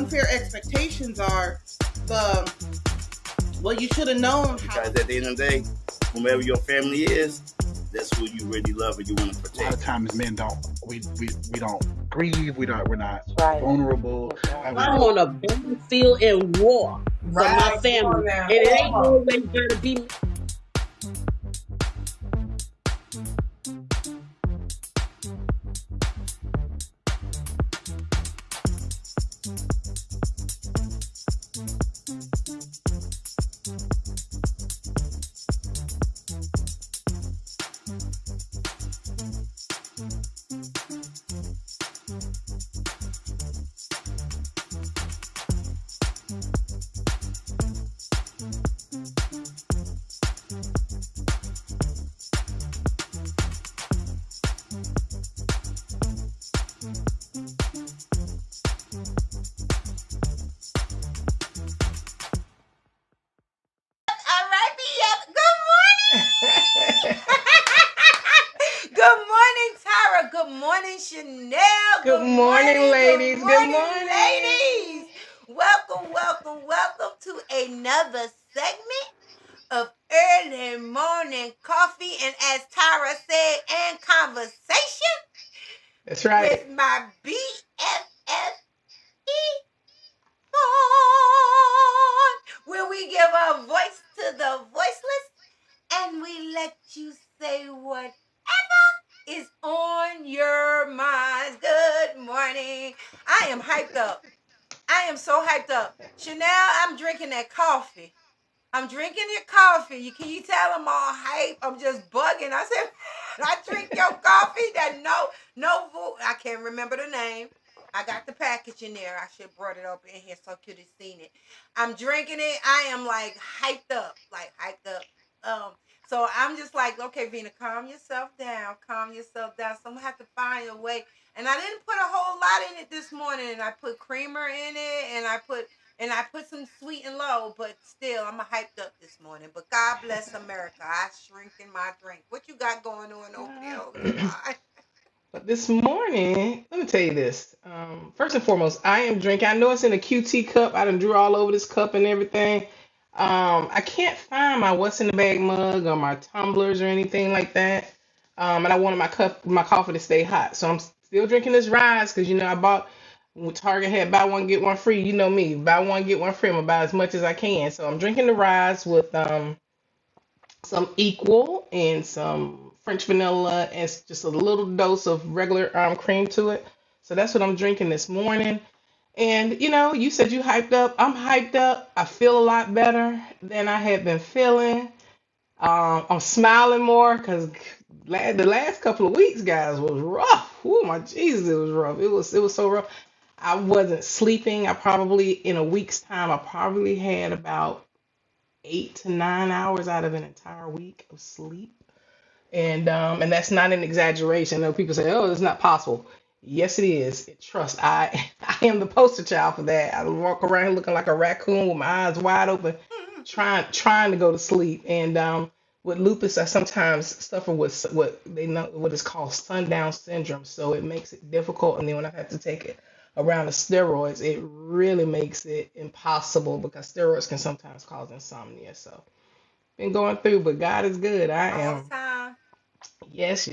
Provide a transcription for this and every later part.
unfair expectations are the well, you should have known. Because at the end of the day, whomever your family is, that's who you really love and you want to protect. A lot of times men don't we don't grieve, we're not Right. vulnerable. Right. I'm on a battlefield in war for my family. And it ain't always gonna be Good morning, Tyra. Good morning, Chanel. Good morning, ladies. Good morning, ladies. Welcome to another segment of early morning coffee and, as Tyra said, and conversation. That's right. With my BFF where we give a voice to the voiceless and we let you say whatever is on your minds. Good morning. I am hyped up. I am so hyped up. Chanel, I'm drinking that coffee. I'm drinking your coffee. Can you tell I'm all hype? I'm just bugging. I said, I drink your coffee. That no food. I can't remember the name. I got the package in there. I should have brought it up in here so I could have seen it. I'm drinking it. I am like hyped up. So I'm just like, okay, Vina, calm yourself down. So I'm gonna have to find a way. And I didn't put a whole lot in it this morning. And I put creamer in it, and I put some sweet and low, but still, I'm hyped up this morning. But God bless America. I shrink in my drink. What you got going on over there? But this morning, let me tell you this. First and foremost, I am drinking. I know it's in a QT cup. I done drew all over this cup and everything. I can't find my what's in the bag mug or my tumblers or anything like that. And I wanted my coffee to stay hot, so I'm still drinking this Rise because I bought. Target had buy one get one free. You know me, buy one get one free. I'm gonna buy as much as I can. So I'm drinking the Rise with some Equal and some French vanilla and just a little dose of regular cream to it. So that's what I'm drinking this morning. And you said you hyped up. I'm hyped up. I feel a lot better than I had been feeling. I'm smiling more because the last couple of weeks, guys, was rough. Oh my Jesus, it was rough. It was so rough. I wasn't sleeping. In a week's time, I probably had about 8 to 9 hours out of an entire week of sleep. And that's not an exaggeration. I know people say, "Oh, it's not possible." Yes, it is. Trust. I am the poster child for that. I walk around looking like a raccoon with my eyes wide open, trying to go to sleep. And with lupus, I sometimes suffer with what is called sundown syndrome. So it makes it difficult. And then when I have to take it around the steroids, it really makes it impossible because steroids can sometimes cause insomnia. So been going through, but God is good. I am. Time. Yes.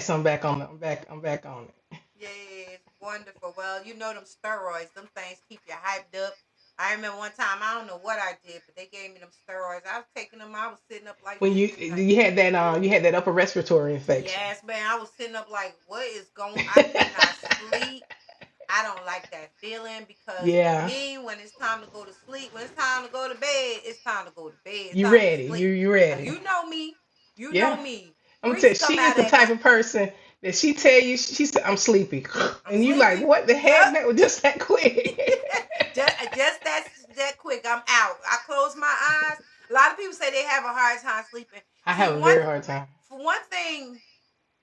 I'm back on it. I'm back on it. Yes, wonderful. Well, them steroids, them things keep you hyped up. I remember one time, I don't know what I did, but they gave me them steroids. I was taking them. I was sitting up like When you had that upper respiratory infection. Yes, man. I was sitting up like, what is going on? I could not sleep. I don't like that feeling because for me, when it's time to go to sleep, when it's time to go to bed, it's time to go to bed. You ready? You ready? You know me. Know me. I'm gonna tell you, she is the type of person that she tell you, she said, "I'm sleepy," and you like, "What the heck? That was just that quick." just that quick. I'm out. I close my eyes. A lot of people say they have a hard time sleeping. I have a very hard time. For one thing,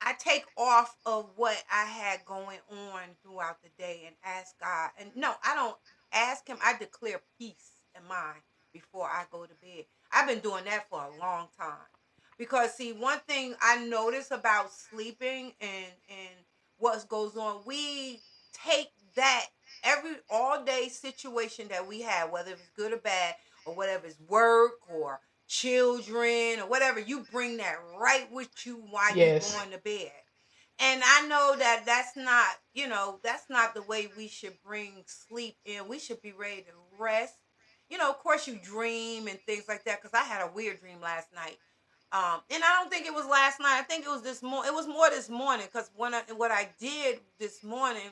I take off of what I had going on throughout the day and ask God. And no, I don't ask him. I declare peace in mind before I go to bed. I've been doing that for a long time. Because, see, one thing I notice about sleeping and what goes on, we take that every all day situation that we have, whether it's good or bad, or whatever it's work or children or whatever, you bring that right with you while you Yes. going to bed. And I know that that's not, that's not the way we should bring sleep in. We should be ready to rest. Of course you dream and things like that, because I had a weird dream last night. And I don't think it was last night. I think it was this morning. It was more this morning, because what I did this morning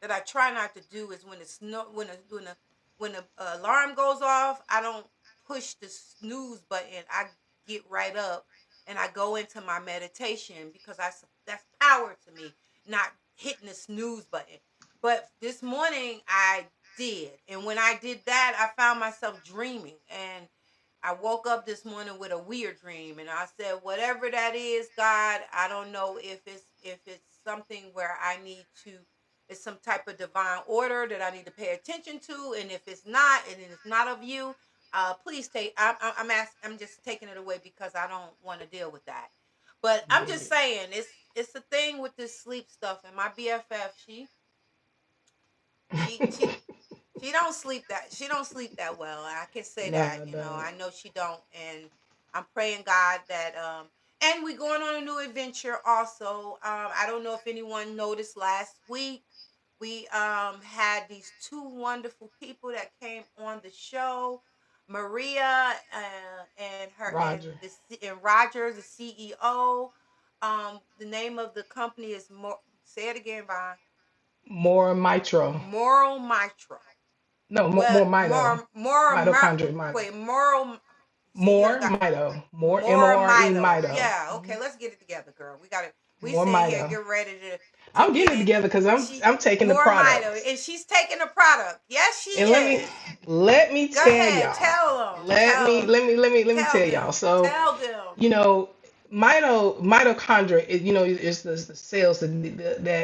that I try not to do is when the snow when the alarm goes off, I don't push the snooze button. I get right up and I go into my meditation, because that's power to me, not hitting the snooze button. But this morning I did, and when I did that, I found myself dreaming, and I woke up this morning with a weird dream, and I said, whatever that is, God, I don't know if it's something where I need to, it's some type of divine order that I need to pay attention to, and if it's not, and it's not of you, please take. I'm just taking it away, because I don't want to deal with that. But I'm just Yeah. saying, it's a thing with this sleep stuff, and my BFF, she she she don't sleep that well. I can say No, that. I don't. I know she don't, and I'm praying God that and we going on a new adventure also. I don't know if anyone noticed last week, we had these two wonderful people that came on the show, Maria and her and Roger. and Roger, the CEO. The name of the company is more, say it again, Vaughn. More mitro. Moral Mitro. No, Well, more mito. Mitochondria mito. wait, moral. See, you More got mito. More more MORE mito. mito. Yeah, okay, Mhm. let's get it together, girl. We got it. We More sitting here mito. get ready to I'm get getting it into together because she I'm taking the more mito, products. and she's taking the product. Yes, she And is. let me Go tell ahead, y'all. tell them, Let me tell tell them, y'all. So, tell them. you know, mitochondria is, is the cells that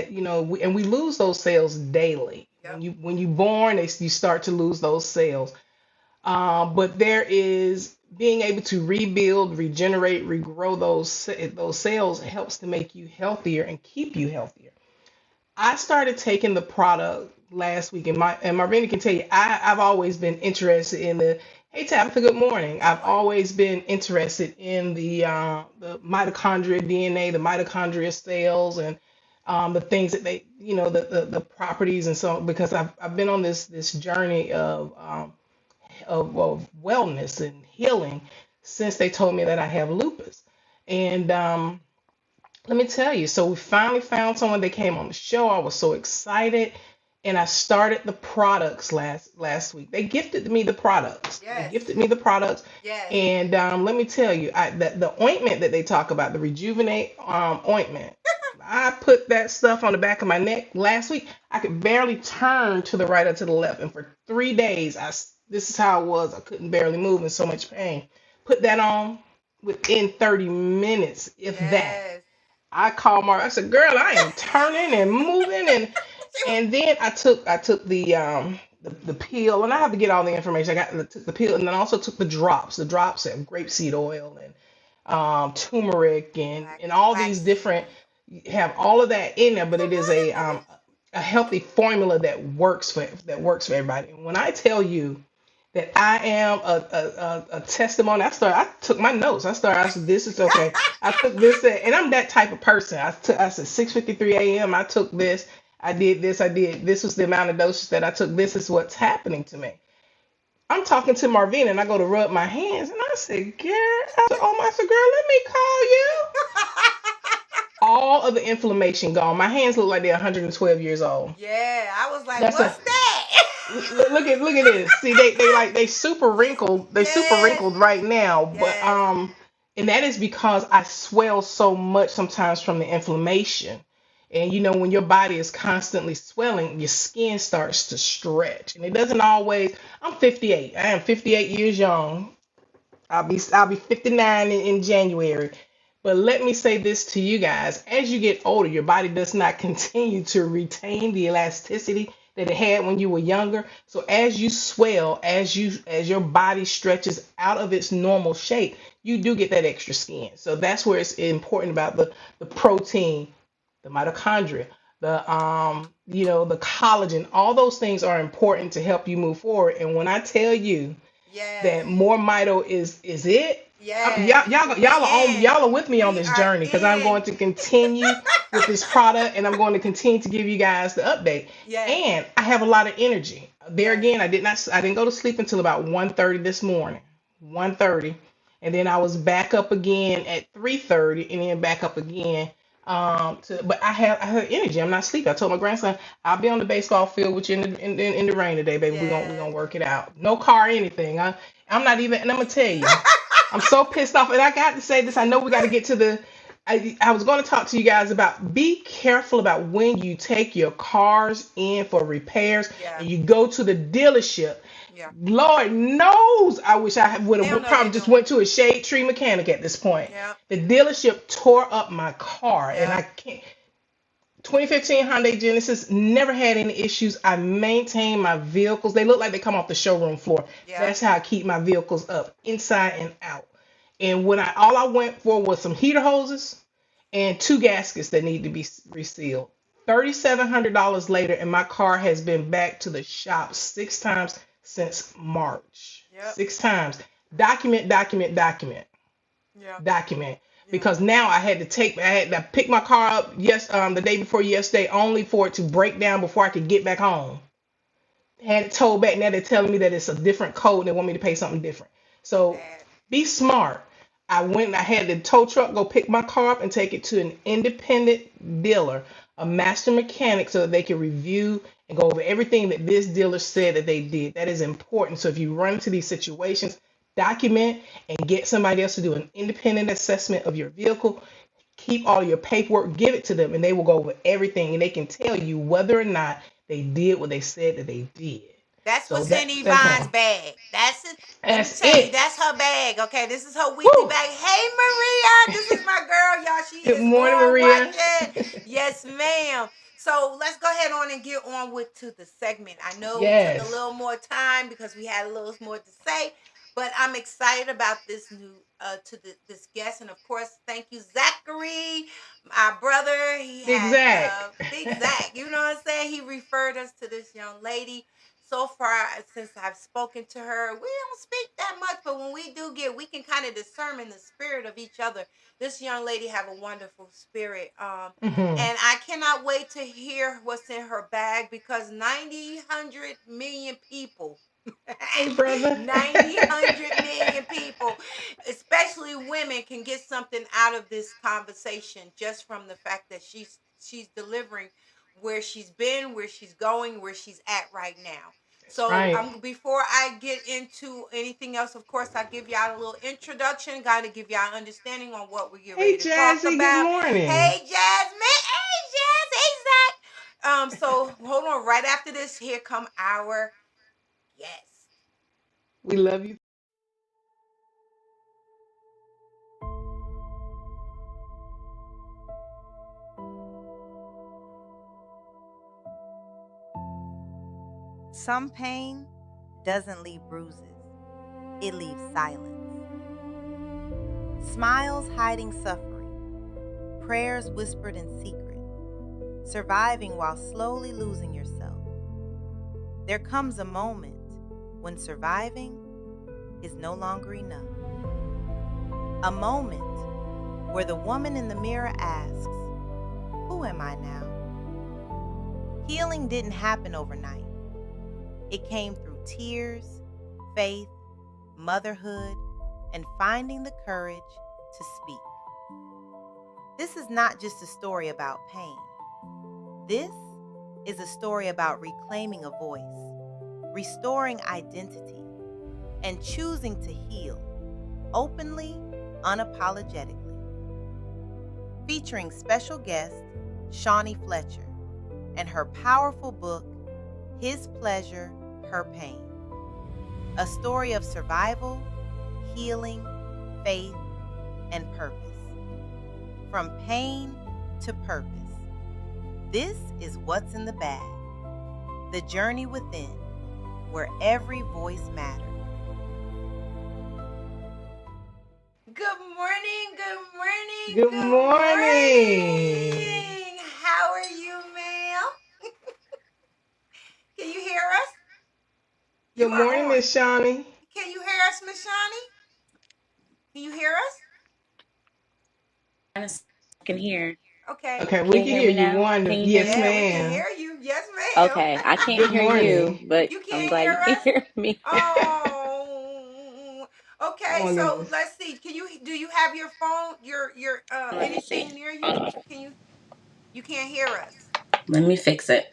and we lose those cells daily. Yep. When you born, you start to lose those cells. But there is being able to rebuild, regenerate, regrow those cells helps to make you healthier and keep you healthier. I started taking the product last week, and my Marvina can tell you, I've always been interested in the. Hey Tabitha, good morning. Good I've morning. always been interested in the mitochondria DNA, the mitochondria cells, and the things that they, the properties and so because I've been on this journey of wellness and healing since they told me that I have lupus, and let me tell you, so we finally found someone that came on the show. I was so excited. And I started the products last week. They gifted me the products. They Yes, gifted me the products. yes. And let me tell you, the ointment that they talk about, the Rejuvenate ointment, I put that stuff on the back of my neck last week. I could barely turn to the right or to the left. And for 3 days, this is how it was. I couldn't barely move in so much pain. Put that on within 30 minutes, if that. Yes. I called Mark. I said, "Girl, I am turning and moving," and then I took the pill, and I have to get all the information. Took the pill, and then I also took the drops. The drops have grapeseed oil and turmeric and all these Flaxseed. different have all of that in there. But it is a healthy formula that works for everybody. And when I tell you that I am a testimony. I took my notes. I said, this is okay. I took this, and I'm that type of person. I said 6:53 a.m. I took this. I did this. I did this was the amount of doses that I took. This is what's happening to me. I'm talking to Marvin, and I go to rub my hands, and I said, girl, I said, girl, let me call you. All of the inflammation gone. My hands look like they're 112 years old. Yeah, I was like, That's a what's that? look at this. See, they super wrinkled. They super Yes, wrinkled right now. But yes, and that is because I swell so much sometimes from the inflammation. And when your body is constantly swelling, your skin starts to stretch. And it doesn't always. I'm 58. I am 58 years young. I'll be 59 in January. But let me say this to you guys. As you get older, your body does not continue to retain the elasticity that it had when you were younger. So as you swell, as your body stretches out of its normal shape, you do get that extra skin. So that's where it's important about the protein, the mitochondria. the collagen, all those things are important to help you move forward. And when I tell you Yes. that more mito is it, Yes. y'all are with me on We this are journey because I'm in. going to continue with this product and I'm going to continue to give you guys the update. Yes. And I have a lot of energy. There Yes. again, I didn't go to sleep until about 1:30 this morning. 1:30. And then I was back up again at 3:30 and then back up again. But I have energy. I'm not sleeping. I told my grandson I'll be on the baseball field with you in the rain today, baby. We're gonna work it out. No car or anything. I'm not even, and I'm gonna tell you, I'm so pissed off. And I got to say this. I know we got to get to the. I was going to talk to you guys about be careful about when you take your cars in for repairs Yeah. and you go to the dealership. Yeah. Lord knows, I wish I would They don't have know probably they just doing. went to a shade tree mechanic at this point. Yeah. The dealership tore up my car, and Yeah. I can't. 2015 Hyundai Genesis never had any issues. I maintain my vehicles. They look like they come off the showroom floor. Yeah. That's how I keep my vehicles up, inside and out. And when all I went for was some heater hoses and two gaskets that need to be resealed. $3,700 later, and my car has been back to the shop 6 times since March. Yep. 6 times. Document, document, document, Yeah. document. Yeah. Because now I had to pick my car up the day before yesterday, only for it to break down before I could get back home. Had it towed back. Now they're telling me that it's a different code and they want me to pay something different. So Bad. be smart. I had the tow truck go pick my car up and take it to an independent dealer, a master mechanic, so that they can review and go over everything that this dealer said that they did. That is important. So if you run into these situations, document and get somebody else to do an independent assessment of your vehicle. Keep all your paperwork, give it to them, and they will go over everything and they can tell you whether or not they did what they said that they did. That's So what's in Yvonne's bag. That's it. Let me That's tell you, it. that's her bag. Okay, this is her weekly Woo. bag. Hey, Maria, this is my girl, y'all. She Good is morning, on Maria. watching. Yes, ma'am. So let's go ahead on and get on to the segment. I know we took a Yes. little more time because we had a little more to say, but I'm excited about this new this guest, and of course, thank you, Zachary, my brother. He Big had Zach. Big Zach. You know what I'm saying? He referred us to this young lady. So far, since I've spoken to her, we don't speak that much, but when we do we can kind of discern in the spirit of each other. This young lady have a wonderful spirit, Mm-hmm. and I cannot wait to hear what's in her bag because 100 million people. Hey, brother. 100 million people, especially women, can get something out of this conversation just from the fact that she's delivering where she's been, where she's going, where she's at right now. So Right. before I get into anything else, of course, I'll give y'all a little introduction, got to give y'all understanding on what we get Hey, ready to talk Jazzy. Good about. morning. Hey, Jasmine. Hey, Jazz. Hey, Zach. So hold on. Right after this, here come our guest. We love you. Some pain doesn't leave bruises, it leaves silence. Smiles hiding suffering, prayers whispered in secret, surviving while slowly losing yourself. There comes a moment when surviving is no longer enough. A moment where the woman in the mirror asks, "Who am I now?" Healing didn't happen overnight. It came through tears, faith, motherhood, and finding the courage to speak. This is not just a story about pain. This is a story about reclaiming a voice, restoring identity, and choosing to heal openly, unapologetically. Featuring special guest Shawnee Fletcher and her powerful book, His Pleasure, Her Pain. A story of survival, healing, faith, and purpose. From pain to purpose. This is what's in the bag. The journey within, where every voice matters. Good morning, good morning, Good morning. How are you, You Good are morning, on. Miss Shawnee. Can you hear us, Miss Shawnee? Can you hear us? I can hear. Okay. Okay, Can we you can hear hear me you now? wonderful. Can you hear Yes, me? Yeah, we can ma'am. hear you. Yes, ma'am. Okay, I can't Good hear you, morning. but You I'm can't glad hear you can us? hear me. Oh. Oh Okay, my so goodness. let's see. Do you have your phone, your Let me see. anything near you? Hold on. You can't hear us. Let me fix it.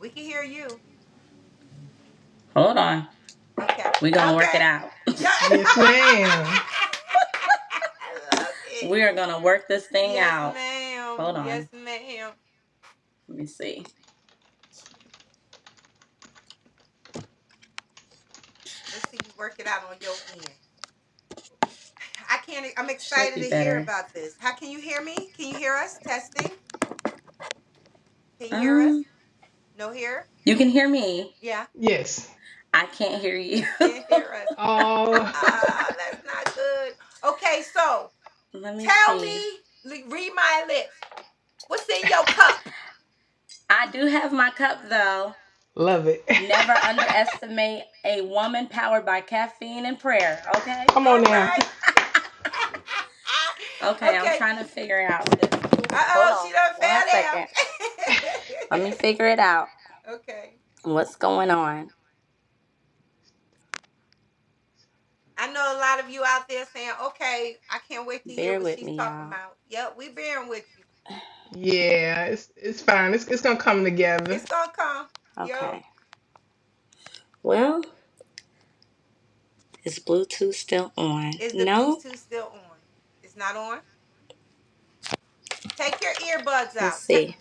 We can hear you. Hold on. Okay. We're gonna work Okay. it out. Yeah. Yes, ma'am. I love it. We are gonna work this thing Yes, out. ma'am. Hold Yes, on. ma'am. Let me see. Let's see you work it out on your end. I can't. I'm Should excited be to hear better. about this. How can you hear me? Can you hear us? Testing. Can you hear us? Um, No hear? you can hear me. Yeah. Yes. I can't hear you. Can't hear us. Oh, Ah, that's not good. Okay, so Let me tell see. me, read my lips. What's in your cup? I do have my cup though. love it. Never underestimate a woman powered by caffeine and prayer. Okay. Come on All now. right. Okay, I'm Okay. trying to figure out this. Hold Uh-oh, she on done one fell down. second. Let me figure it out. Okay. What's going on? I know a lot of you out there saying, okay, I can't wait to hear Bear what with she's me, talking y'all. about. Yep, we bearing with you. Yeah, it's fine. It's gonna come together. It's gonna come. Yep. Okay. Well, is Bluetooth still on? Is the No? Bluetooth still on? It's not on? Take your earbuds Let's out. see.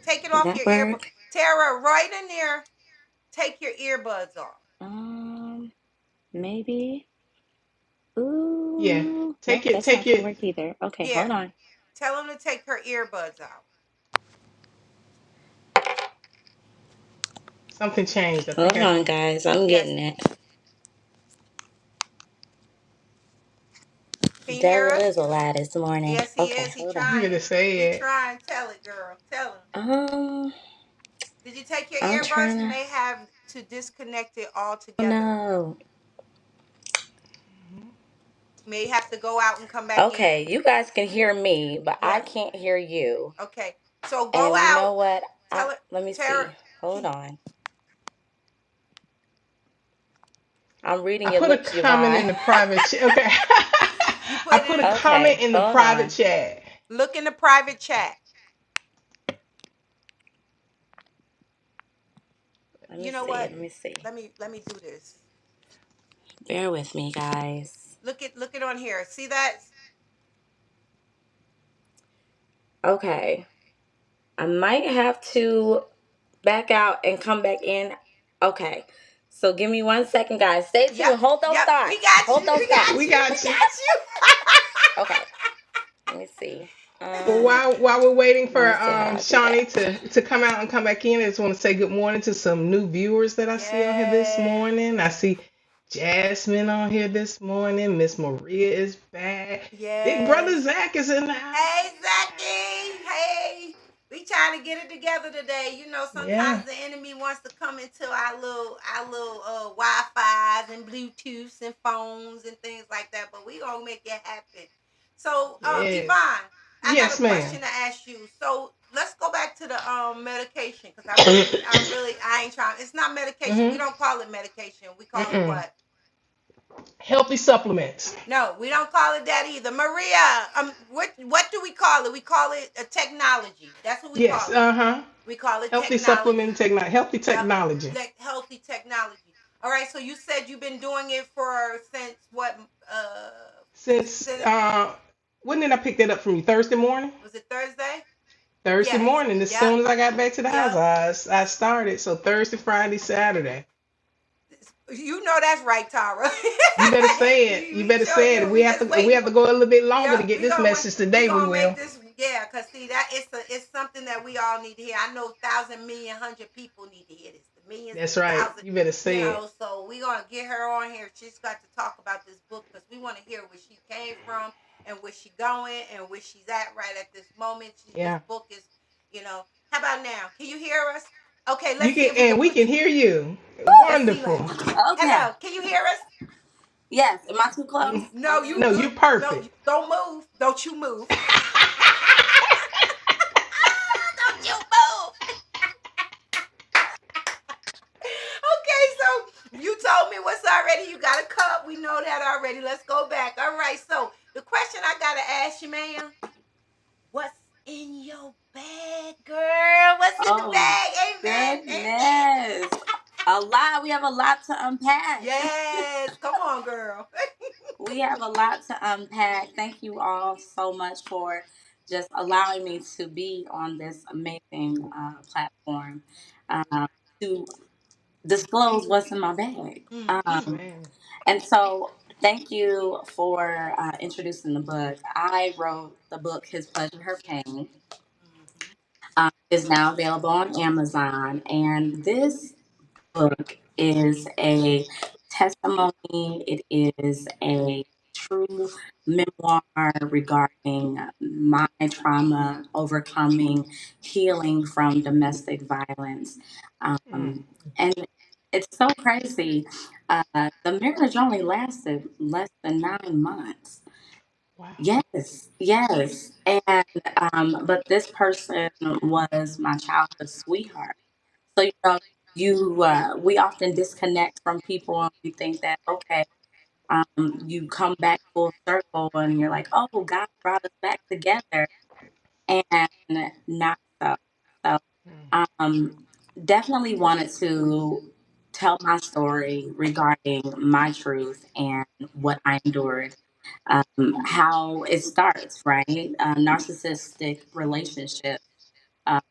Take it Does off that your earbud. work? Tara, right in there. Take your earbuds off. Um, maybe. Yeah. Ooh. Take Nope, it. that's Take not gonna it. work either. Okay, Yeah. hold on. Tell them to take her earbuds out. Something changed. I think Hold I. on, guys. I'm Yes. getting it. Can you hear Devil us? is a lie this morning. Yes, he Okay, is. He hold on. You better trying. He say it. trying. Tell it, girl. Tell him. Um, Did you take your I'm earbuds? trying You to. may have to disconnect it Oh altogether. no. You may have to go out and come back in. Okay, you guys can hear me, but I Yes. can't hear you. Okay. So go And you out. know what? Tell it, Let me Tara. see. Hold Can, on. I'm reading I your put a lips, comment Yvonne. in the private chat. Okay. you I put put a in. comment Okay, in the hold private on. chat. Look in the private chat. Let me You know see. what? Let me see. Let me do this. Bear with me, guys. Look it on here. See that? Okay. I might have to back out and come back in. Okay. So give me 1 second, guys. Stay Yep. tuned. Hold those Yep. We thoughts. got Hold you. those We got We thoughts. you. We got you. got Okay. Let me see. Well, while we're waiting Let for me see how I do Shawnee that. to come out and come back in, I just want to say good morning to some new viewers that I see on here this Yes. morning. I see Jasmine on here this morning. Miss Maria is back. Big brother Yes. Zach is in the house. Hey, Zachy. Hey. We trying to get it together today. You know, Yeah. sometimes the enemy wants to come into our little Wi-Fi's and Bluetooths and phones and things like that, but we gonna make it happen. So, Yes. Yvonne, I got Yes, a ma'am. question to ask you. So let's go back to the medication because I ain't trying. It's not medication. We Mm-hmm. don't call it medication. We call it Mm-mm. what? Healthy supplements. No, we don't call it that either. Maria, what do we call it? We call it a technology. That's what we Yes. call it. Uh-huh. We call it Healthy supplement technology. technology. Healthy Yep, technology. like healthy technology. All right. So you said you've been doing it for since what? Since Since, when did I pick that up from you? Thursday morning? was it Thursday? Thursday Yes. morning. As Yep. soon as I got back to the house, Yep. I started. So Thursday, Friday, Saturday. You know that's right, Tara. You better say it. You we better sure say it. If do. We just we waiting have for. to go a little bit longer to Yep, get this message we today, we gonna make will. this, yeah, cause see that it's something that we all need to hear. I know thousand million hundred people need to hear this. The millions and That's right. thousands, You better say it. so we gonna get her on here. She's got to talk about this book because we want to hear where she came from and where she going and where she's at right at this moment. This Yeah. book is, you know. How about now? Can you hear us? Okay, You let's see can, if we can and we put can you. hear you. Let's see. Wonderful. Okay. Hello, can you hear us? Yes. Am I too close? No, Okay. you No, good. you're No, perfect. don't move. Don't you move. Don't you move. Okay, so you told me what's already. You got a cup. We know that already. Let's go back. All right. So the question I gotta ask you, ma'am, what's in your bag, girl? What's in the Oh bag? Amen. Amen. goodness. A lot. We have a lot to unpack. Yes. Come on, girl. We have a lot to unpack. Thank you all so much for just allowing me to be on this amazing platform uh, to disclose what's in my bag. Mm-hmm. Amen. And so, thank you for introducing the book. I wrote the book, His Pleasure, Her Pain. Mm-hmm. Is now available on Amazon. And this book is a testimony, it is a true memoir regarding my trauma, overcoming, healing from domestic violence. Mm. And it's so crazy. The marriage only lasted less than 9 months. Wow. Yes, yes. And but this person was my childhood sweetheart. So we often disconnect from people and we think that okay, you come back full circle and you're like, oh, God brought us back together, and not so. So, Mm. um, definitely wanted to tell my story regarding my truth and what I endured. How it starts, right? Narcissistic relationships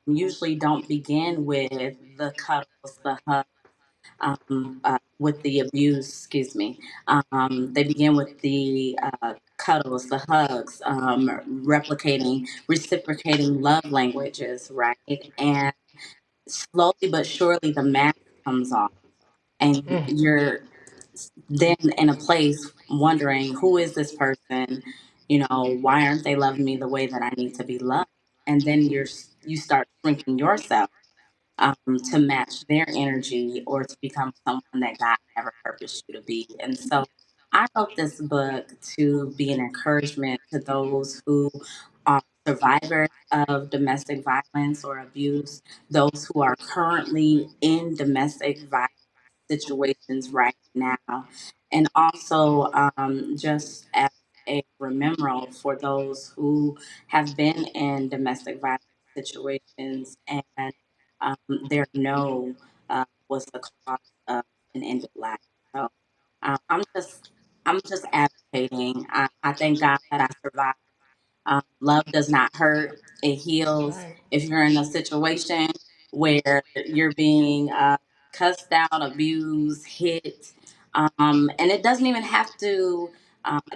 usually don't begin with the cuddles, the hugs, with the abuse, excuse me. They begin with the cuddles, the hugs, reciprocating love languages, right? And slowly but surely the mask comes off, and Mm. you're then in a place wondering, who is this person? Why aren't they loving me the way that I need to be loved? And then you start shrinking yourself to match their energy or to become someone that God never purposed you to be. And so I wrote this book to be an encouragement to those who are survivors of domestic violence or abuse, those who are currently in domestic violence situations right now, and also just as a remembrance for those who have been in domestic violence situations and their no was the cause of an ended life. So um, I'm just I'm just advocating. I thank God that I survived. Love does not hurt; it That's heals. right. If you're in a situation where you're being cussed out, abused, hit, and it doesn't even have to.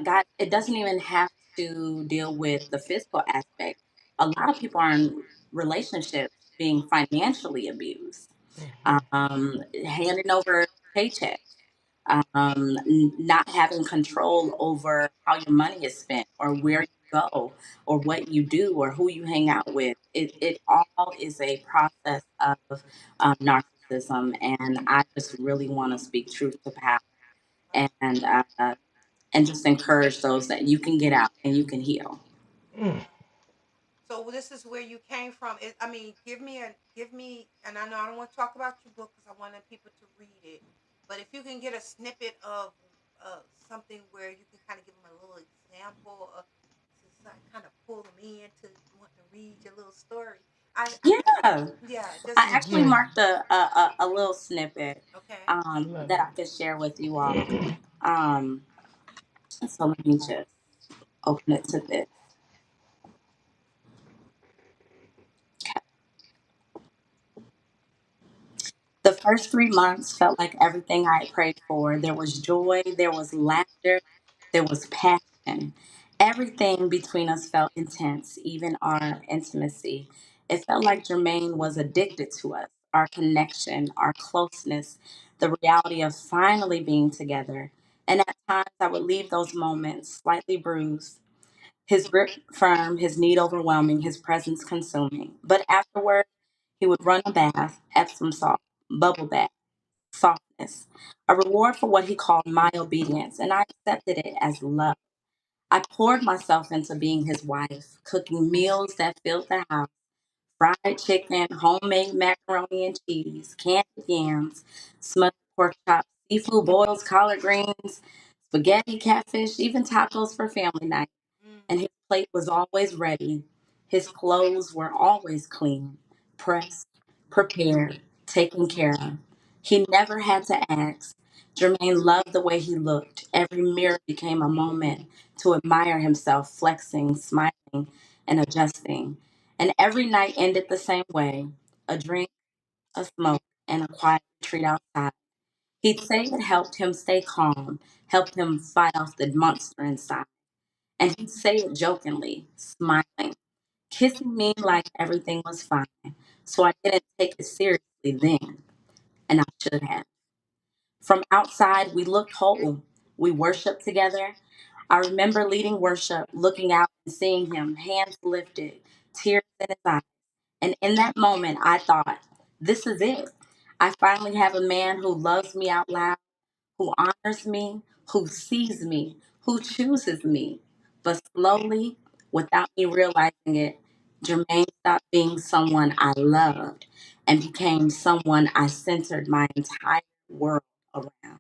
God, it doesn't even have to deal with the physical aspect. A lot of people are in relationships being financially abused, Hmm. handing over paychecks, not having control over how your money is spent or where you go or what you do or who you hang out with. It all is a process of narcissism, and I just really want to speak truth to power and uh, and just encourage those that you can get out and you can heal. Mm. So this is where you came from. I mean, give me, and I know I don't want to talk about your book because I wanted people to read it. But if you can get a snippet of something where you can kind of give them a little example of, to kind of pull them in to want to read your little story. I Yeah, yeah, I just actually Hmm. marked a little snippet okay. Love that it. I can share with you all. Um, so let me just open it to this. The first 3 months felt like everything I had prayed for. There was joy, there was laughter, there was passion. Everything between us felt intense, even our intimacy. It felt like Jermaine was addicted to us, our connection, our closeness, the reality of finally being together. And at times I would leave those moments slightly bruised, his grip firm, his need overwhelming, his presence consuming. But afterward, He would run a bath, Epsom salt, bubble bath, softness, a reward for what he called my obedience, and I accepted it as love. I poured myself into being his wife, cooking meals that filled the house: fried chicken, homemade macaroni and cheese, candied yams, smothered pork chops, seafood boils, collard greens, spaghetti, catfish, even tacos for family night. And his plate was always ready. His clothes were always clean, pressed, prepared, taken care of. He never had to ask. Jermaine loved the way he looked. Every mirror became a moment to admire himself, flexing, smiling, and adjusting. And every night ended the same way: a drink, a smoke, and a quiet retreat outside. He'd say it helped him stay calm, helped him fight off the monster inside. And he'd say it jokingly, smiling, kissing me like everything was fine. So I didn't take it seriously then, and I should have. From outside, we looked whole. We worshiped together. I remember leading worship, looking out and seeing him, hands lifted, tears in his eyes. And in that moment, I thought, this is it. I finally have a man who loves me out loud, who honors me, who sees me, who chooses me. But slowly, without me realizing it, Jermaine stopped being someone I loved and became someone I centered my entire world around.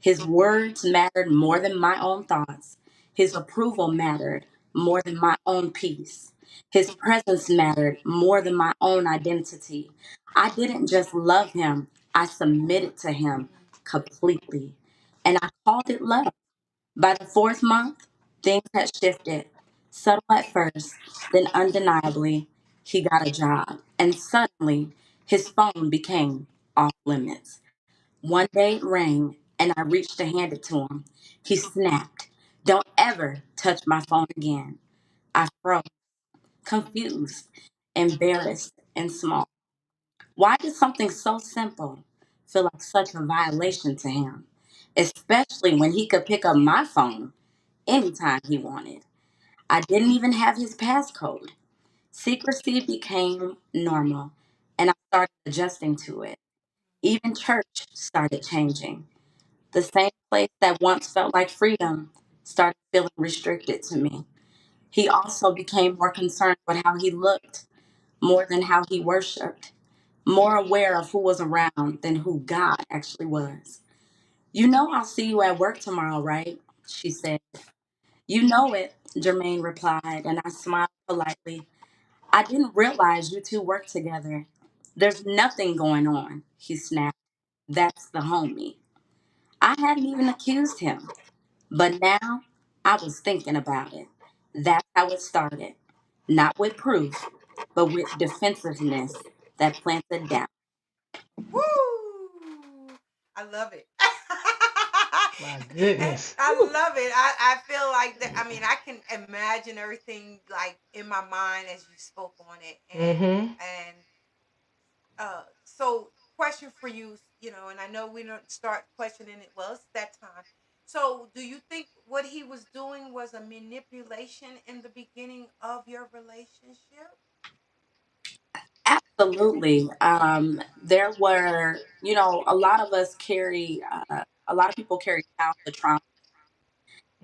His words mattered more than my own thoughts. His approval mattered more than my own peace. His presence mattered more than my own identity. I didn't just love him, I submitted to him completely. And I called it love. By the fourth month, things had shifted. Subtle at first, then undeniably, he got a job. And suddenly, his phone became off limits. One day it rang, and I reached to hand it to him. He snapped, "Don't ever touch my phone again." I froze, confused, embarrassed, and small. Why did something so simple feel like such a violation to him? Especially when he could pick up my phone anytime he wanted. I didn't even have his passcode. Secrecy became normal, and I started adjusting to it. Even church started changing. The same place that once felt like freedom started feeling restricted to me. He also became more concerned with how he looked more than how he worshiped, more aware of who was around than who God actually was. "You know I'll see you at work tomorrow, right?" she said. "You know it," Jermaine replied, and I smiled politely. "I didn't realize you two worked together." "There's nothing going on," he snapped. "That's the homie." I hadn't even accused him. But now I was thinking about it. That's how it started. Not with proof, but with defensiveness that planted doubt. Woo! I love it. My goodness. I Woo. love it. I feel like that. I mean, I can imagine everything like in my mind as you spoke on it, Mm-hmm. and so question for you, and I know we don't start questioning it. Well, it's that time. So, do you think what he was doing was a manipulation in the beginning of your relationship? Absolutely. There were, a lot of us carry, a lot of people carry childhood trauma,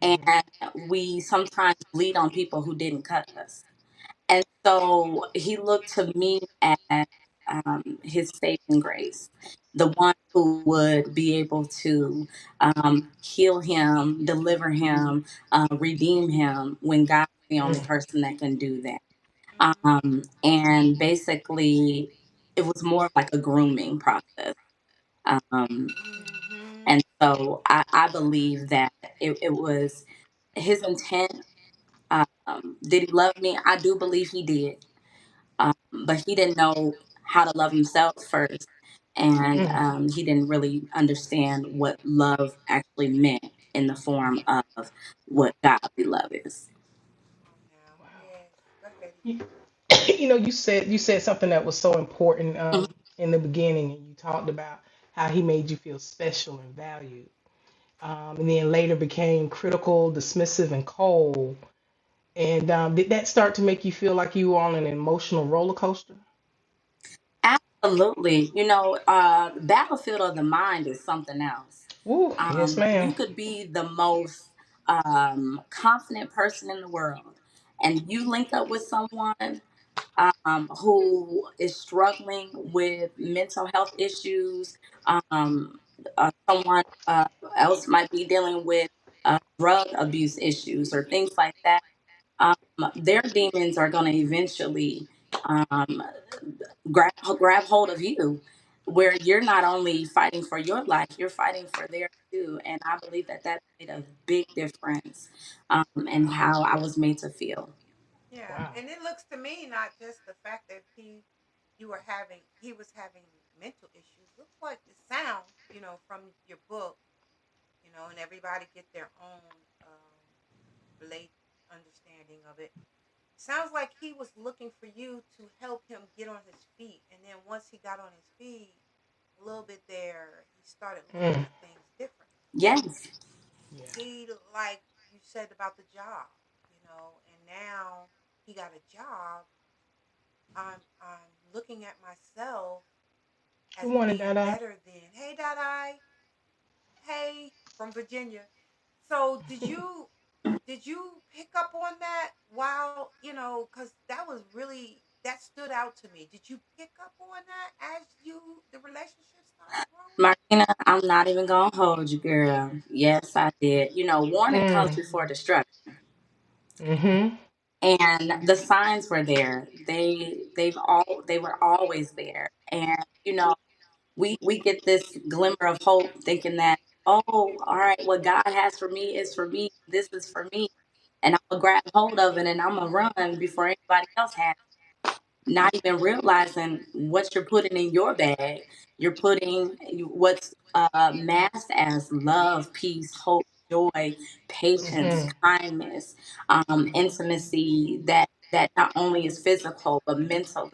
and Mm-hmm. we sometimes bleed on people who didn't cut us. And so he looked to me as his saving grace, the one who would be able to heal him, deliver him, redeem him when God's the only Mm. person that can do that. Mm-hmm. And basically, it was more of like a grooming process. Um, Mm-hmm. and so I believe that it was his intent. Did he love me? I do believe he did. But he didn't know how to love himself first, and Mm. he didn't really understand what love actually meant in the form of what godly love is. Come on now. Wow. Yes. Go ahead. You, you said something that was so important Mhm. in the beginning, and you talked about how he made you feel special and valued, and then later became critical, dismissive, and cold. And did that start to make you feel like you were on an emotional roller coaster? Absolutely. Battlefield of the mind is something else. Ooh, yes, You ma'am. could be the most confident person in the world, and you link up with someone who is struggling with mental health issues. Um, Someone else might be dealing with drug abuse issues or things like that. Um, their demons are going to eventually um, grab hold of you, where you're not only fighting for your life, you're fighting for theirs too. And I believe that that made a big difference in how I was made to feel. Yeah, Wow. and it looks to me not just the fact that he was having mental issues. Looks like the sound, from your book, and everybody get their own late understanding of it. Sounds like he was looking for you to help him get on his feet, and then once he got on his feet, a little bit there, he started looking Mm. at things differently. Yes, Yeah. He, like you said about the job, and now he got a job. I'm looking at myself Good as morning, being Dada. better than, hey Dada, hey from Virginia. So did you pick up on that while, because that stood out to me. Did you pick up on that as the relationship started growing? Martina, I'm not even gonna hold you, girl. Yes, I did. Warning comes Mm. before destruction, Mm-hmm. and the signs were there. They were always there, and we get this glimmer of hope, thinking that, oh, all right, what God has for me is for me. This is for me, and I'm gonna grab hold of it, and I'm gonna run before anybody else has, not even realizing what you're putting in your bag. You're putting what's masked as love, peace, hope, joy, patience, Mm-hmm. kindness, intimacy that not only is physical but mental,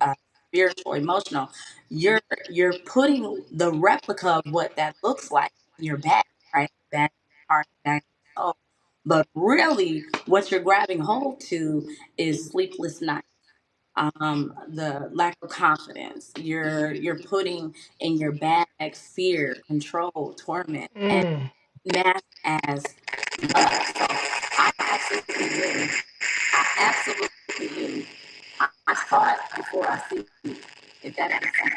uh, spiritual, emotional. You're you're putting the replica of what that looks like in your bag, right? Back heart, back soul. But really, what you're grabbing hold to is sleepless nights, the lack of confidence. You're putting in your bag fear, control, torment, and Mm. masked as love. So I absolutely do. I absolutely do. I saw it before I see it. If that makes sense.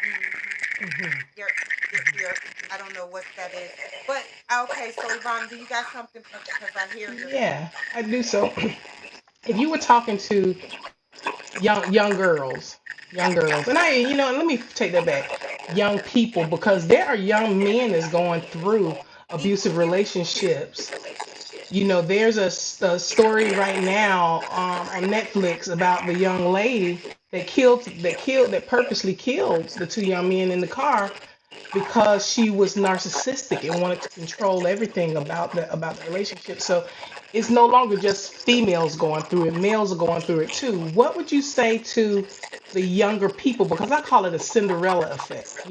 Mm-hmm. Mm-hmm. Your I don't know what that is, but okay. So Yvonne, do you got something? Because I hear your Yeah, I do. So, if you were talking to young girls, and let me take that back, young people, because there are young men that's going through abusive relationships. There's a story right now on Netflix about the young lady that purposely killed the two young men in the car because she was narcissistic and wanted to control everything about the relationship. So it's no longer just females going through it, males are going through it too. What would you say to the younger people? Because I call it a Cinderella effect.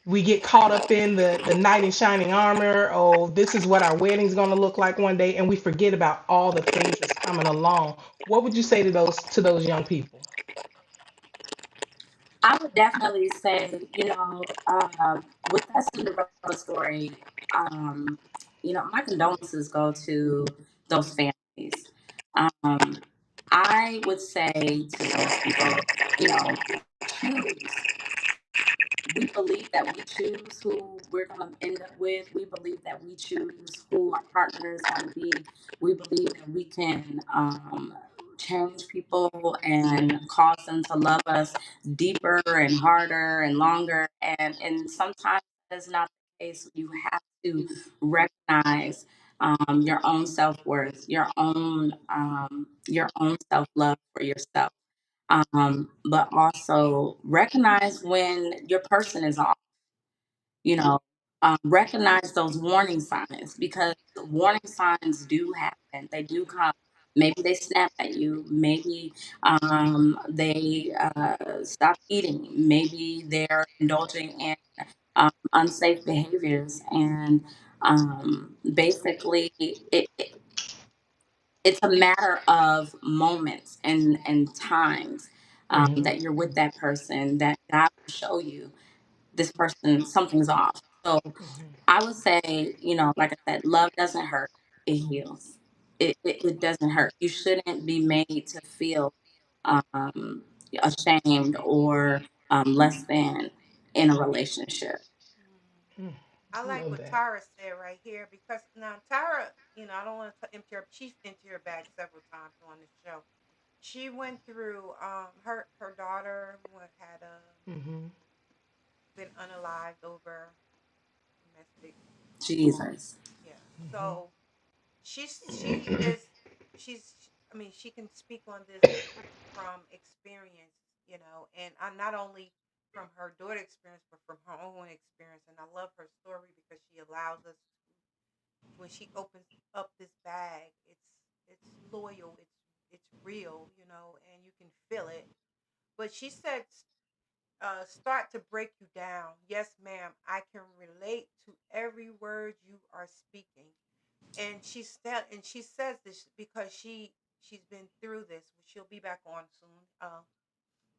We get caught up in the knight in shining armor. Oh, this is what our wedding's going to look like one day, and we forget about all the things that's coming along. What would you say to those young people? I would definitely say, with that Cinderella story, my condolences go to those families. Um, I would say to those people, choose. We believe that we choose who we're going to end up with. We believe that we choose who our partner is going to be. We believe that we can change people and cause them to love us deeper and harder and longer. And sometimes that is not the case. You have to recognize your own self worth, your own self love for yourself, but also recognize when your person is off. You know, recognize those warning signs, because warning signs do happen. They do come. Maybe they snap at you. Maybe they stop eating. Maybe they're indulging in unsafe behaviors, and basically, it's a matter of moments and times. Mhm. that you're with that person, that God will show you this person, something's off. So Mhm. I would say, like I said, love doesn't hurt, it heals. It doesn't hurt. You shouldn't be made to feel um, ashamed or less than in a relationship. Mm. I like Love what that. Tara said right here because now Tara, I don't want to empty her. She's emptied her bag several times on this show. She went through her daughter had Mhm. been unalived over domestic violence. Jesus. Yeah. Mhm. So she is she's I mean she can speak on this from experience, and I not only from her daughter experience but from her own experience. And I love her story because she allows us when she opens up this bag, it's loyal, it's real, and you can feel it. But she said, start to break you down. Yes, ma'am, I can relate to every word you are speaking. And she says this because she's been through this. She'll be back on soon.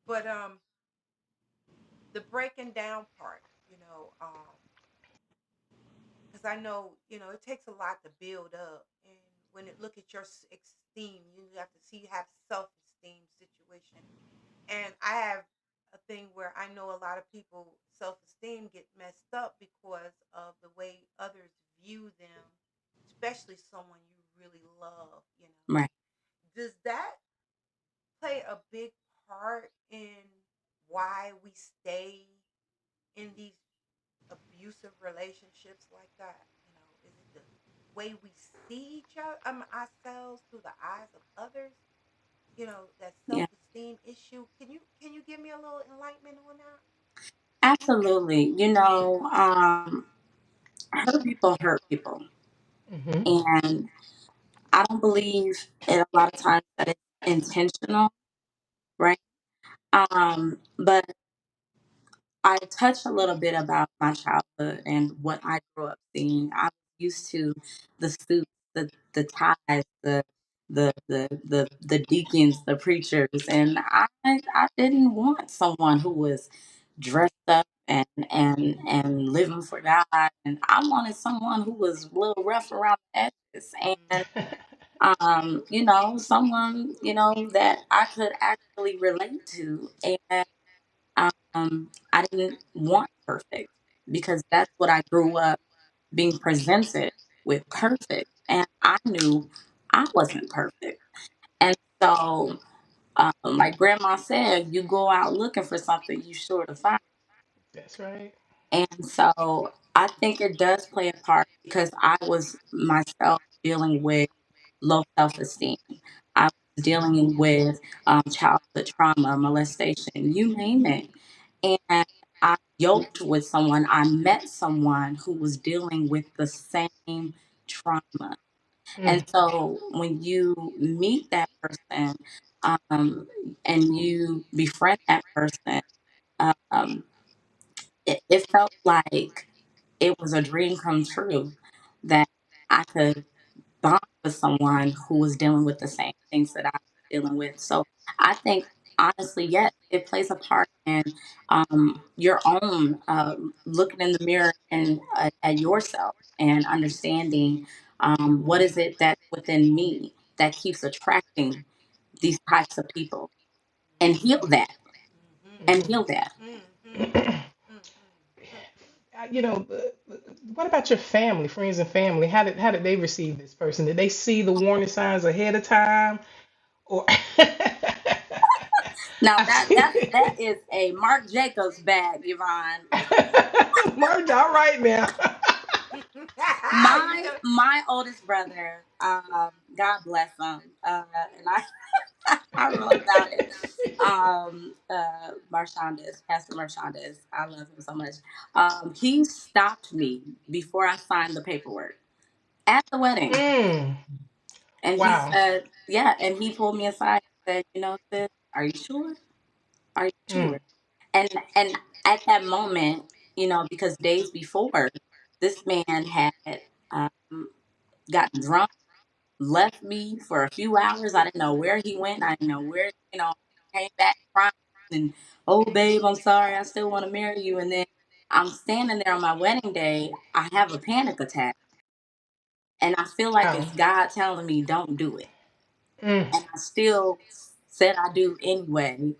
But the breaking down part, because I know it takes a lot to build up, and when it look at your esteem, you have to see have self esteem situation. And I have a thing where I know a lot of people self esteem get messed up because of the way others view them, especially someone you really love. Right. Does that play a big part in why we stay in these abusive relationships like that? Is it the way we see each other, ourselves through the eyes of others? That Yeah. self-esteem issue. Can you give me a little enlightenment on that? Absolutely. Hurt people hurt people. Mhm. And I don't believe it a lot of times that it's intentional, right? But I touched a little bit about my childhood and what I grew up seeing. I was used to the suits, the ties, the deacons, the preachers, and I didn't want someone who was dressed up and living for God, and I wanted someone who was a little rough around the edges, and someone that I could actually relate to, and I didn't want perfect because that's what I grew up being presented with, perfect. And I knew I wasn't perfect. And so, like Grandma said, you go out looking for something, you sure to find. That's right. And so I think it does play a part because I was myself dealing with low self esteem. I was dealing with childhood trauma, molestation, you name it. And I yoked with someone, I met someone who was dealing with the same trauma. And Mm. so when you meet that person and you befriend that person, um, it felt like it was a dream come true that I could bond with someone who was dealing with the same things that I was dealing with. So I think honestly, yes, it plays a part in your own looking in the mirror and at yourself and understanding what is it that within me that keeps attracting these types of people and heal that and Mm-hmm. heal that. Mm-hmm. Mhm. What about your family, friends and family? How did they receive this person? Did they see the warning signs ahead of time, or Now I that see is a Marc Jacobs bag, Yvonne. merge? All right now. you My know. my oldest brother, God bless him, and I wrote about it. Marshawnda, Pastor Marshawnda, I love him so much. He stopped me before I signed the paperwork at the wedding, Mm, and he wow. said, "Yeah," and he pulled me aside and said, sis, are you sure? Are you Mm, sure? And at that moment, because days before, this man had um, gotten drunk, left me for a few hours. I didn't know where he went. I didn't know where. came back crying and, oh, babe, I'm sorry. I still want to marry you. And then I'm standing there on my wedding day. I have a panic attack. And I feel like Wow. it's God telling me, don't do it. Mm. And I still said I do anyway.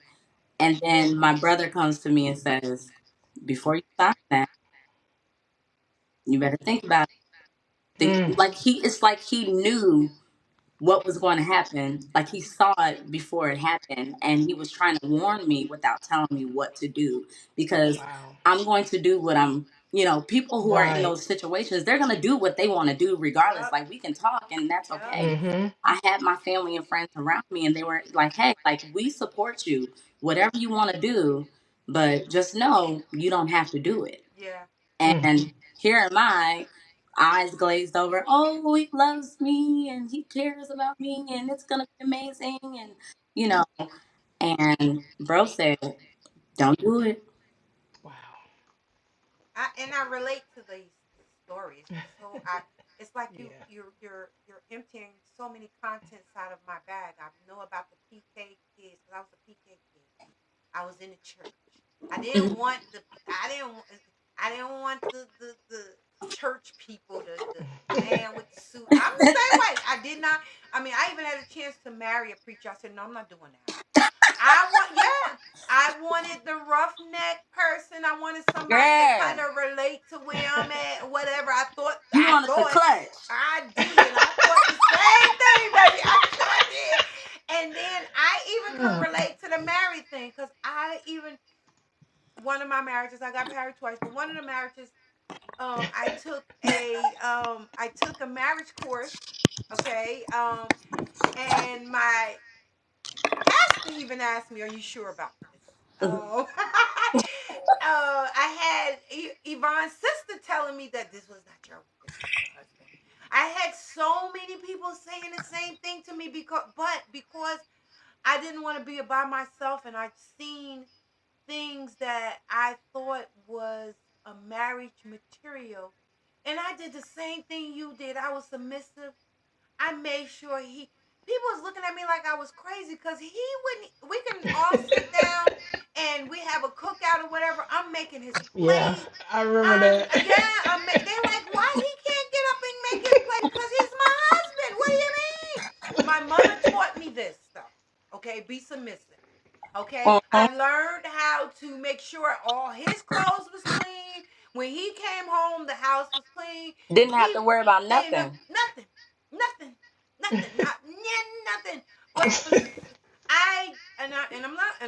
And then my brother comes to me and says, before you sign that, you better think about it. Mm. Like it's like he knew what was going to happen. Like he saw it before it happened, and he was trying to warn me without telling me what to do because Wow. I'm going to do what I'm. People who are in Right. those situations, they're going to do what they want to do regardless. Yep. Like we can talk, and that's Yep. okay. Mm-hmm. I had my family and friends around me, and they were like, "Hey, like we support you, whatever you want to do, but just know you don't have to do it." Yeah. Mm. And here am I, eyes glazed over. Oh, he loves me and he cares about me and it's gonna be amazing. And you know, and bro said, "Don't do it." Wow. I relate to these stories. It's like Yeah. you're emptying so many contents out of my bag. I know about the PK kids because I was a PK kid. I was in the church. I didn't Mhm. want the I didn't want the church people, the man with the suit. I'm the same way. I did not. I mean, I even had a chance to marry a preacher. I said, no, I'm not doing that. Yeah. I wanted the roughneck person. I wanted somebody that kind Girl, of relate to where I'm at, whatever. you wanted the clutch. I did. I thought the same thing, baby. I sure did. And then I even could relate to the married thing because one of my marriages, I got married twice, but one of the marriages, I took a marriage course, okay, and my pastor even asked me, "Are you sure about this?" Mhm. I had Yvonne's sister telling me that this was your husband. I had so many people saying the same thing to me because I didn't want to be by myself, and I'd seen things that I thought was a marriage material, and I did the same thing you did. I was submissive. I made sure people was looking at me like I was crazy because he wouldn't. We can all sit down and we have a cookout or whatever. I'm making his Yeah. plate. I remember that. Yeah. They're like, why he can't get up and make his plate? Because he's my husband. What do you mean? My mother taught me this stuff. Okay, be submissive. Okay, Mhm. I learned how to make sure all his clothes was clean. When he came home, the house was clean. Didn't have He to worry about ain't nothing. nothing, nothing, nothing, not nothing. But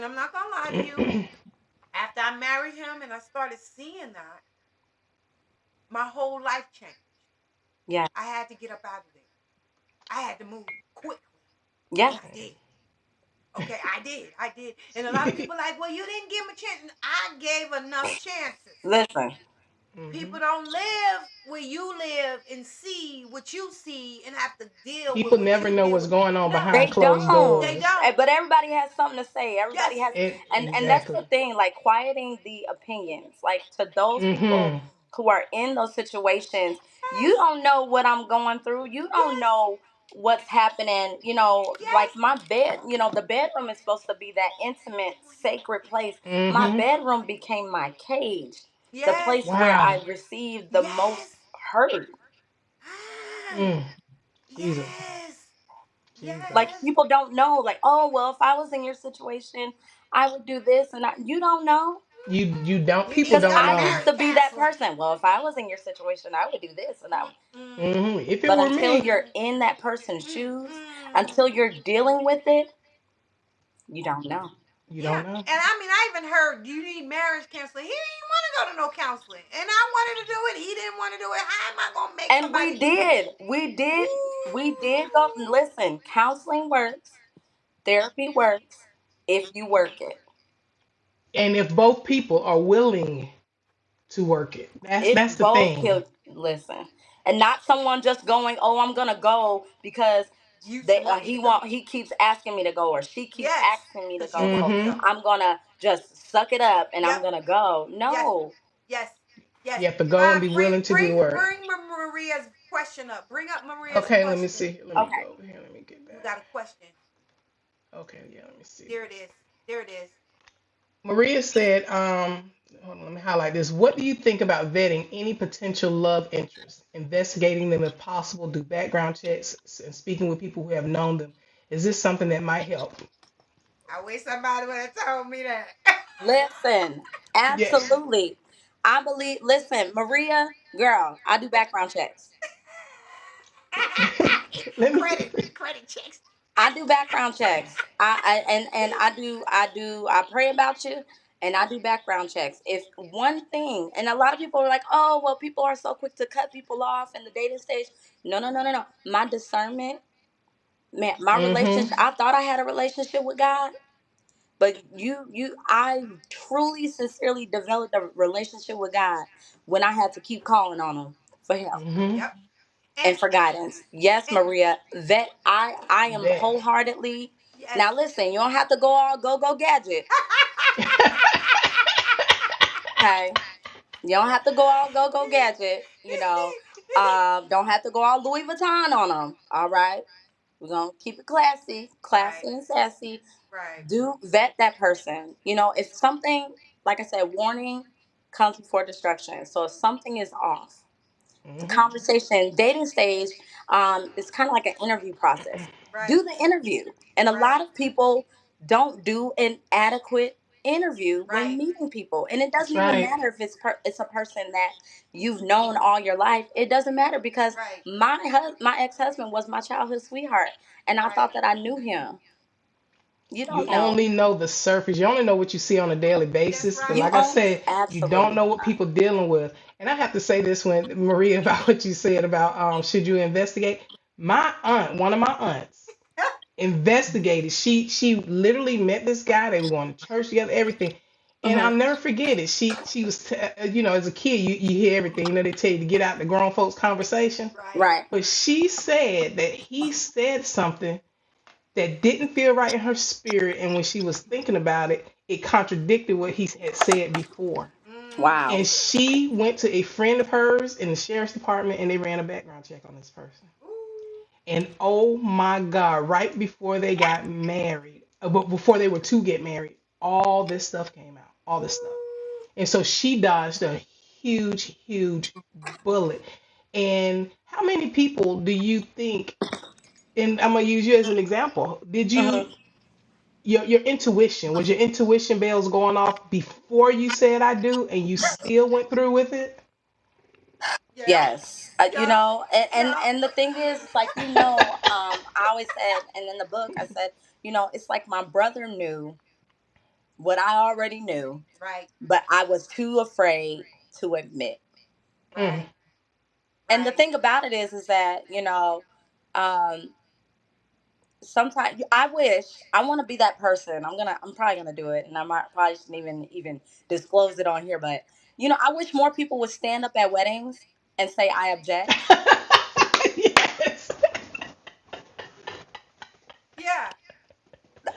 I'm not gonna lie to you. After I married him and I started seeing that, my whole life changed. Yeah, I had to get up out of there. I had to move quickly, yeah. and I did. Okay, I did. And a lot of people like, well, you didn't give him a chance. I gave enough chances. Listen, Hmm. People don't live where you live and see what you see and have to deal with People what never you know deal what's with. going on No, behind they closed don't. they doors. don't. But everybody has something to say. Everybody Yes, has, and that's the Exactly. thing. Like quieting the opinions. Like to those people Hmm. who are in those situations, you yes, don't know what I'm going through. You don't yes, know what's happening. Like yes, my bed. The bedroom is supposed to be that intimate, sacred place. My Hmm. bedroom became my cage, the yes, place where Wow. I received the most yes. hurt. Ah, Mm. Jesus. yes, Jesus. Like yes, people don't know, like, oh well, if I was in your situation, I would do this, and you don't know You don't. You People need because don't some I know. used marriage to be that counseling. person. Well, if I was in your situation, I would do this, and I. Mm-mm, If it But were until me, you're in that person's shoes, mm-mm. until you're dealing with it, you don't know. you Yeah, don't know. and I mean, I even heard you need marriage counseling. He didn't want to go to no counseling, and I wanted to do it. He didn't want to do it. How am I gonna make And somebody? we did go. Listen, counseling works, therapy works if you work it. And if both people are willing to work it, that's If that's the both thing. can listen, and not someone just going, oh, I'm gonna go because You they want me to go? he keeps asking me to go, or she keeps Yes, asking me to because you go, want so me to Hmm. go. I'm gonna just suck it up and I'm Yep. gonna go. Yes. No. Yes. Yes. You have to go and be willing to do the work. Bring Maria's question up. Bring up Maria's Okay, let me question. see. Let me Okay. go over here. Let me get You got that. a question. Okay, yeah, let me see Here it this. is. There it is. Maria said, hold on, let me highlight this. What do you think about vetting any potential love interest, investigating them if possible, do background checks, and speaking with people who have known them? Is this something that might help? I wish somebody would have told me that. Listen, Yes. absolutely. I believe, listen, Maria, girl, I do background checks. Let me. Credit checks. I do background checks. And I pray about you and I do background checks. If one thing, and a lot of people are like, oh well, people are so quick to cut people off in the dating stage. No, no, no, no, no. My discernment, man, my Mm-hmm. relationship, I thought I had a relationship with God, but I truly, sincerely developed a relationship with God when I had to keep calling on him for help Mm-hmm. Yep. and And for guidance. Yes, and Maria, that I am Vet. wholeheartedly. yes. Now listen, you don't have to go all go gadget. Okay, you don't have to go all go gadget. Don't have to go all Louis Vuitton on them. All right, we're gonna keep it classy Right. and sassy. Right. Do vet that person. If something, like I said, warning comes before destruction. So if something is off, the Mm-hmm. conversation dating stage, it's kind of like an interview process. Right. Do the interview, and a Right. lot of people don't do an adequate interview when Right. meeting people, and it That's doesn't even right. matter if it's a person that you've known all your life. It doesn't matter because Right. my ex-husband was my childhood sweetheart, and I Right. thought that I knew him. You You don't know. only know the surface. You only know what you see on a daily That's basis. But right. You like I own said, you don't absolutely. know what people dealing with. And I have to say this when Maria about what you said about should you investigate. My aunt, one of my aunts, investigated. She literally met this guy. They were going to church together, everything. And I'll Hmm. never forget it. She was as a kid you hear everything. They tell you to get out the grown folks conversation. Right. Right. But she said that he said something that didn't feel right in her spirit, and when she was thinking about it, it contradicted what he had said before. Mm. Wow. And she went to a friend of hers in the sheriff's department, and they ran a background check on this person. Ooh. And oh my God, right before they got married, but before they were to get married, all this stuff came out, all this stuff. Ooh. And so she dodged a huge, huge bullet. And how many people do you think? And I'm gonna use you as an example. Did you Hmm. your intuition, was your intuition bells going off before you said I do and you still went through with it? Yeah. Yes. Yeah. Yeah. And the thing is, like, I always said, and in the book, I said, it's like my brother knew what I already knew, Right. but I was too afraid to admit. Mm. Right. And the Right. thing about it is that, um, sometimes I wish I want to be that person. I'm probably gonna do it, and I might probably shouldn't even disclose it on here. But I wish more people would stand up at weddings and say I object. Yes. Yeah.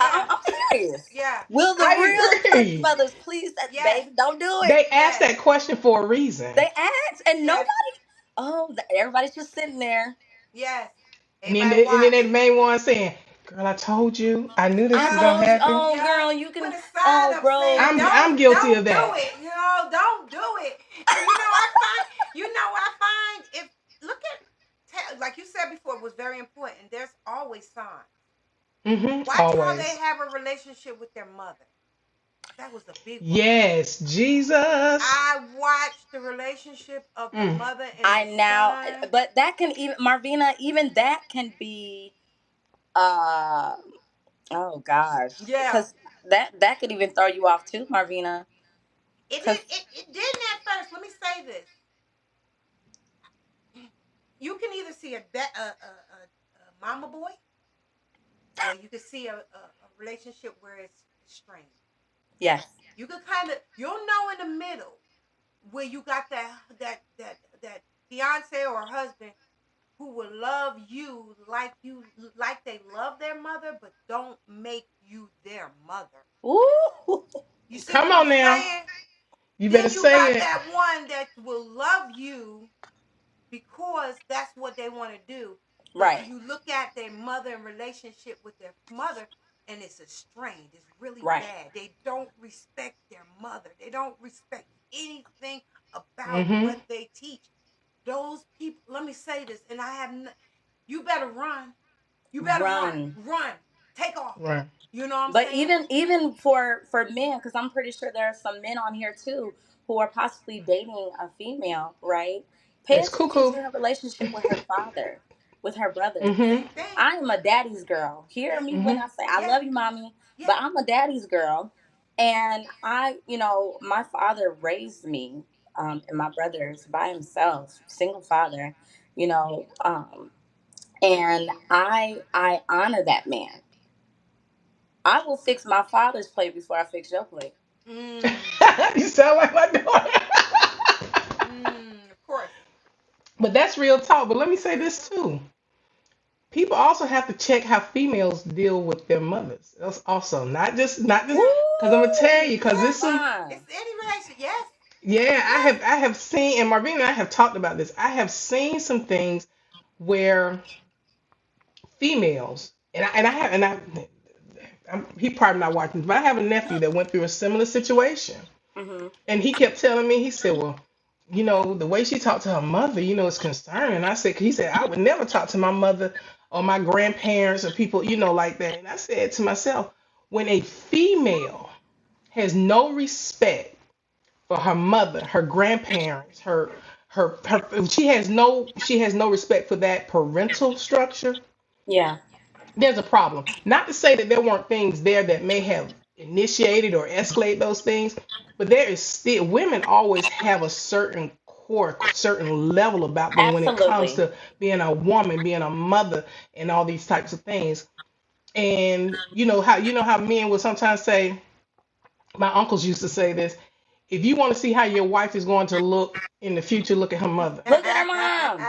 I, Yeah. I'm serious. Yeah. Will the I real church agree. mothers please, that Yes. baby, don't do it. They asked Yes. that question for a reason. They ask, and Yes. nobody. Oh, everybody's just sitting there. Yes. And then, Everybody and then watching. that main one saying, "Girl, I told you. I knew this I was gonna Yep. told you, happen." oh Yep. girl, you With can. a sign Oh, up bro. saying, I'm guilty of don't do that. it. Don't do it. And I find if look at like you said before, it was very important. There's always signs. Watch how they Always. have a relationship with their mother. That was a big one. Yes, Jesus. I watched the relationship of the Mm. mother and I the now, son. but that can even Marvina, even that can be. uh oh gosh, Yeah. because that could even throw you off too, Marvina. Because It didn't at first. Let me say this. You can either see a mama boy or you can see a relationship where it's strained. yes. You can you'll know in the middle where you got that fiance or husband who will love you like they love their mother, but don't make you their mother. Ooh. You see Come what I'm on now. saying? You better Then you say got it. that one that will love you because that's what they want to do. But Right. you look at their mother and relationship with their mother, and it's a strain. It's really Right. bad. They don't respect their mother. They don't respect anything about Mm-hmm. what they teach. Those people, let me say this, and you better run. You better Run. run, take off. Right. You know what I'm But saying? even for men, because I'm pretty sure there are some men on here too who are possibly dating a female, right? Pay That's attention cuckoo. to her relationship with her father, with her brother. Mm-hmm. Same thing. I am a daddy's girl. Hear Yeah, me when Mm-hmm. I say I yeah, love you, mommy, yeah. but I'm a daddy's girl, and my father raised me and my brothers by himself, single father, and I honor that man. I will fix my father's plate before I fix your plate. Mm, You sound like my daughter. of course. But that's real talk. But let me say this too. People also have to check how females deal with their mothers. That's also not just Yeah, because I'm gonna tell Woo! you because yeah. this Come some on. It's any relation. Yes, yeah yes. I have seen and Marvina and I have talked about this. I have seen some things where females he probably not watching, but I have a nephew that went through a similar situation. Hmm. And he kept telling me, he said, well, the way she talked to her mother, is concerning. I said, he said, I would never talk to my mother or my grandparents or people, like that. And I said to myself, when a female has no respect for her mother, her grandparents, she has no respect for that parental structure, Yeah, there's a problem. Not to say that there weren't things there that may have initiated or escalated those things, but there is still women always have a certain core, certain level about them when it comes absolutely. to being a woman, being a mother, and all these types of things. And you know how men will sometimes say, my uncles used to say this, if you want to see how your wife is going to look in the future, look at her mother. Look at her mom.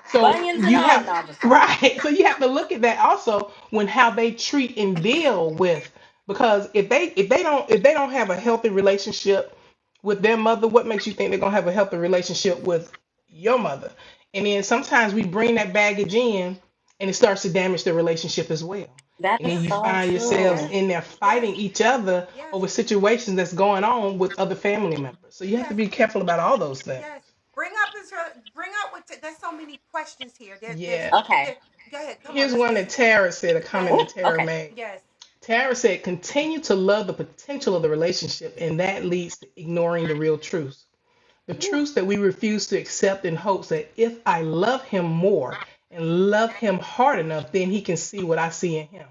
So Bunions and you all. have No, I'm just playing. right. So you have to look at that also when how they treat and deal with, because if they don't have a healthy relationship with their mother, what makes you think they're gonna have a healthy relationship with your mother? And then sometimes we bring that baggage in, and it starts to damage the relationship as well. And then That's you yes, so find yourselves true. yes, in there yes, fighting each other yes, over situations that's going on with other family members. So you have to yes. be careful about all those things. Yes. Bring up there's so many questions here. Yeah. Okay. There, go ahead. Come on, Here's let's one listen. that Tara said, a Go comment ahead. that Ooh, Tara okay. made. Yes. Tara said, continue to love the potential of the relationship, and that leads to ignoring the real truth. The Ooh. truth that we refuse to accept in hopes that if I love him more and love him hard enough, then he can see what I see in him.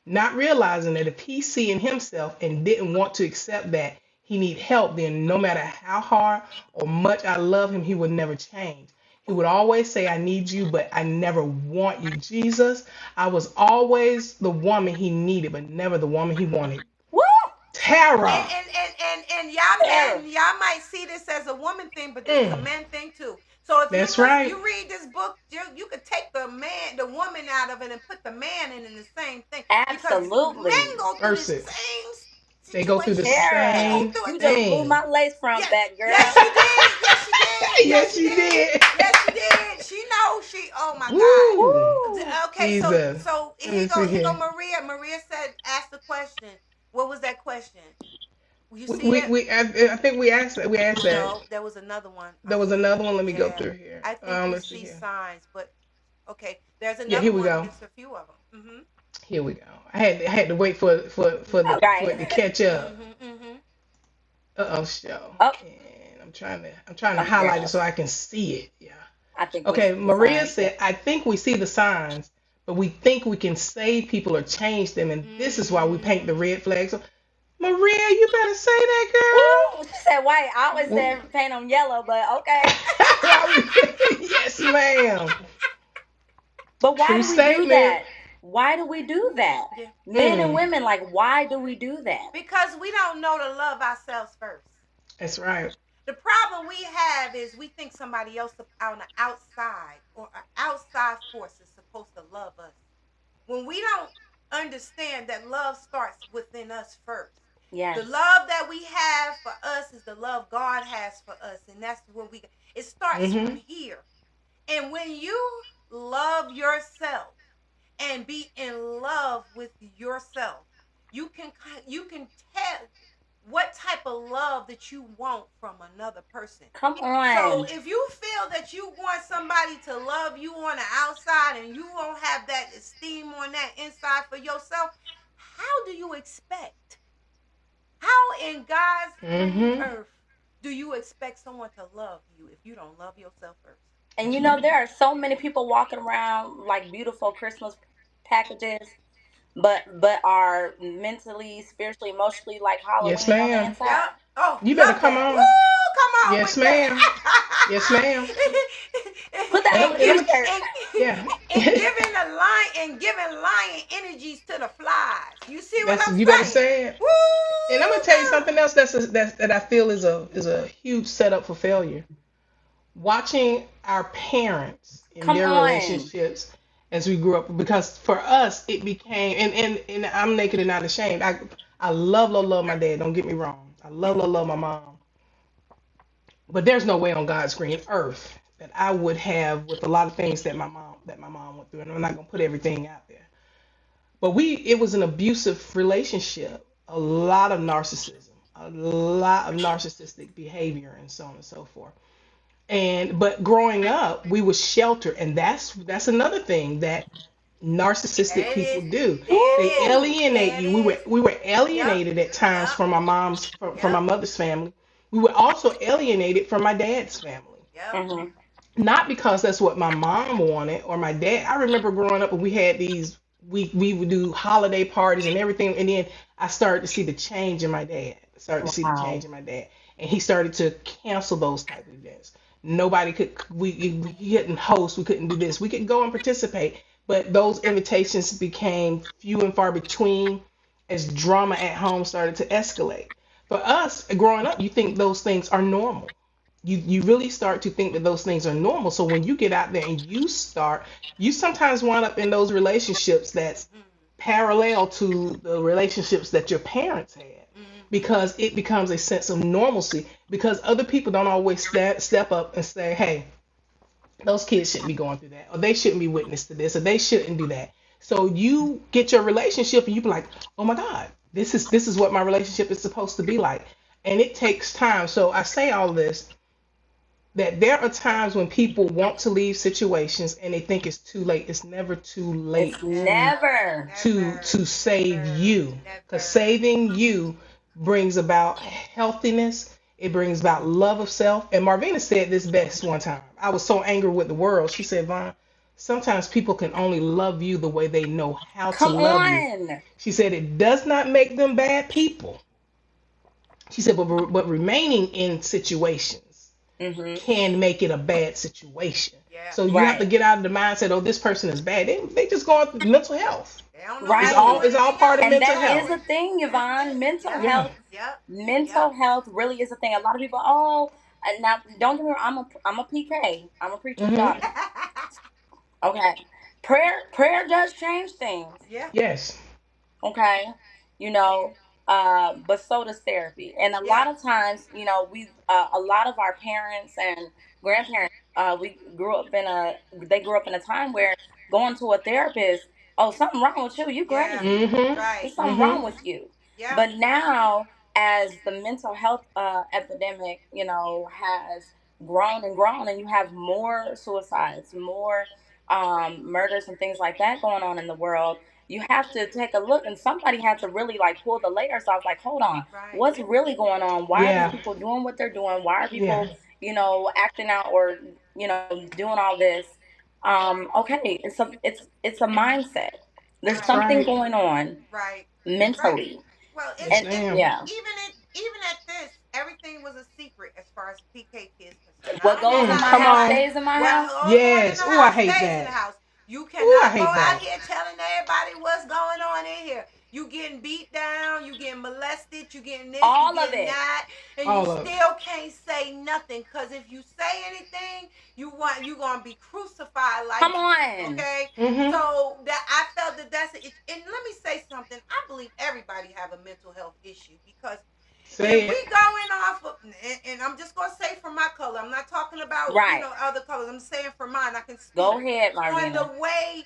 Not realizing that if he's seeing himself and didn't want to accept that he need help, then no matter how hard or much I love him, he would never change. He would always say, I need you, but I never want you. Jesus, I was always the woman he needed, but never the woman he wanted. Woo! Tara. Sarah. Y'all might see this as a woman thing, but this is a Mm, man thing too. So if that's right. you read this book, you could take the woman out of it and put the man in the same thing, because men Absolutely. go through the Mercy. same They go through the situation. They go Sarah, same through it you too. just blew thing. my lace front Yes, back, girl. yes, she did. Yes, she did. Yes, Yes, she she did. did. Yes, she did. She knows she. Oh my God. Woo. Woo! Okay, Jesus. so Let me see here go here. Maria. Maria said, ask the question. What was that question? You We, see we, it? we I think we asked that. We asked that. No, there was another one. I There was see. another one. Let me go Yeah, through here. I think we Let's see see here. signs, but okay, there's Yeah, another here we one. go. There's a few of them. Here we go. I had to wait for it to Okay. catch up. Mhm. Show. Oh, And I'm trying to oh, there it highlight it so goes. I can see it. Yeah. I think we Okay, see the Maria signs. said, I think we see the signs, but we think we can save people or change them, and this is why we paint the red flags. So, Maria, you better say that, Ooh, she said white. I always girl. said paint them yellow, but okay. Yes, ma'am. But why True do we do statement. that? Why do we do that? Yeah, Men and Mm, women, like, why do we do that? because we don't know to love ourselves first. that's right. The problem we have is we think somebody else on the outside or an outside force is supposed to love us, when we don't understand that love starts within us first. The Yes. love that we have for us is the love God has for us, and that's when it starts from Mm-hmm. here. And when you love yourself and be in love with yourself. You can tell what type of love that you want from another person. Come So on. if you feel that you want somebody to love you on the outside and you won't have that esteem on that inside for yourself, how do you expect? How in God's green Mm-hmm. earth do you expect someone to love you if you don't love yourself first? And you know, there are so many people walking around like beautiful Christmas packages, but are mentally, spiritually, emotionally like Yes, Halloween on the ma'am. Yep. inside. Oh, You better love come that. Woo! on. Come on Yes, with that. ma'am. Yes, ma'am. Put that And on I'm, a and I'm t-shirt. and, yeah. and giving lion energies to the flies. You see what That's I'm you better saying? say it. And I'm gonna tell you Woo, girl. something else that I feel is a huge setup for failure. Watching our parents in Come their on. relationships as we grew up, because for us it became, and I'm naked and not ashamed. I love my dad. Don't get me wrong. I love my mom. But there's no way on God's green earth that I would have with a lot of things that my mom went through. And I'm not gonna put everything out there. But it was an abusive relationship, a lot of narcissism, a lot of narcissistic behavior, and so on and so forth. And but growing up, we was sheltered, and that's another thing that narcissistic There it people is. do. There it They is. Woo! alienate There it you. is. We were Yep. alienated at times Yep. from from my Yep. mother's family. We were also alienated from my dad's family. Yep. Mm-hmm. Not because that's what my mom wanted or my dad. I remember growing up and we had these, we would do holiday parties and everything, and then I started to see the change in my dad. Started to see the change Wow. in my dad, and he started to cancel those type of events. Nobody could, we couldn't host, we couldn't do this. We could go and participate, but those invitations became few and far between as drama at home started to escalate. For us growing up, you think those things are normal. You really start to think that those things are normal. So when you get out there and you sometimes wind up in those relationships that's parallel to the relationships that your parents had, Mm-hmm. because it becomes a sense of normalcy, because other people don't always step up and say, hey, those kids shouldn't be going through that, or they shouldn't be witness to this, or they shouldn't do that. So you get your relationship and you be like, oh my God, this is what my relationship is supposed to be like. And it takes time. So I say all this, that there are times when people want to leave situations and they think it's too late. It's never too It's late never. Never. to save you, because Never. saving you brings about healthiness. It brings about love of self. And Marvina said this best one time. I was so angry with the world. She said, Vaughn, sometimes people can only love you the way they know how to Come love you. on. She said it does not make them bad people. She said, but remaining in situations Mm-hmm. can make it a bad situation. Yeah. So you have to Right. get out of the mindset, oh, this person is bad. They just going through mental health. They don't know how to do Right. It's all anything part else. of And mental that Yeah. is health. a thing, Yvonne. Mental Yeah. Yeah. health. Yep. Yep. Mental health really is a thing. A lot of people, oh, and now don't get me wrong. I'm a PK. I'm a preacher's Hmm. daughter. Okay. Prayer does change things. Yeah. Yes. Okay, you know, but so does therapy. And a Yeah. lot of times, you know, we a lot of our parents and grandparents, we grew up in a they grew up in a time where going to a therapist, oh, something wrong with you, you Yeah. crazy, Hmm. there's Right. something Hmm. wrong with you. Yep. But now, as the mental health epidemic, you know, has grown and grown, and you have more suicides, more murders and things like that going on in the world, you have to take a look, and somebody had to really like pull the layers off, like, hold on, Right. what's really going on? Why are these Yeah. people doing what they're doing? Why are Yeah. people, you know, acting out or, you know, doing all this? Okay, it's a mindset. There's That's Right. something right. going on Right. Right. mentally. Well, Yes, And ma'am. yeah, even at this, everything was a secret as far as PK kids concerned. I what don't know goes in Mm, my how come house everybody. on. stays in my Well, house. all going in Yes. the Oh, I house hate stays in the that. house. You Oh, I cannot go hate out that. here telling everybody what's going on in here. You getting beat down, you getting molested, you getting this, you All of getting it. that, and you All of it. still can't say nothing. Cause if you say anything, you gonna be crucified like Come Jesus. on. Okay. Hmm. So that I felt that that's it. And let me say something. I believe everybody have a mental health issue because if Say we it. going off of, and I'm just gonna say for my color, I'm not talking about Right. other colors. I'm saying for mine, I can speak Go ahead, on the Marvina. way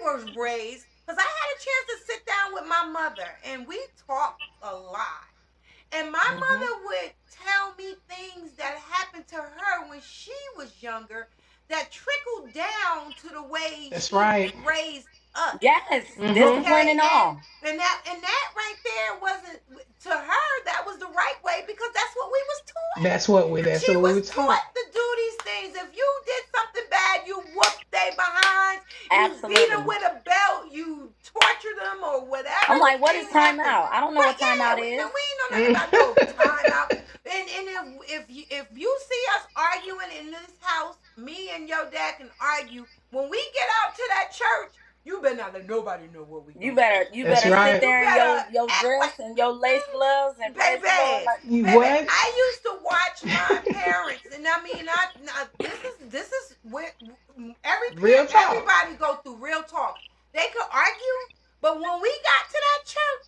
was raised because I had a chance to sit down with my mother and we talked a lot. And my Hmm. mother would tell me things that happened to her when she was younger that trickled down to the way That's she right. raised us. Yes, Hmm. discipline Okay, and all. and that right there wasn't to her. That was the right way because that's what we was taught. That's She what we was were taught. taught to do these things. If you did something bad, you whooped they behinds. You beat them Absolutely. with a belt. You torture them or whatever I'm the like, what is thing happened. timeout? I don't know Right? what Yeah, timeout is. we ain't know nothing Mm. about no timeout. And if you see us arguing in this house, me and your dad can argue. When we get out to that church, you better not let nobody know what we You gonna better say. you That's better sit right. You there in better your act dress like and your lace gloves and praise the Lord. baby, Like, You baby. what? I used to watch my parents, and I mean, this is where Real talk. everybody go through real talk. They could argue, but when we got to that church,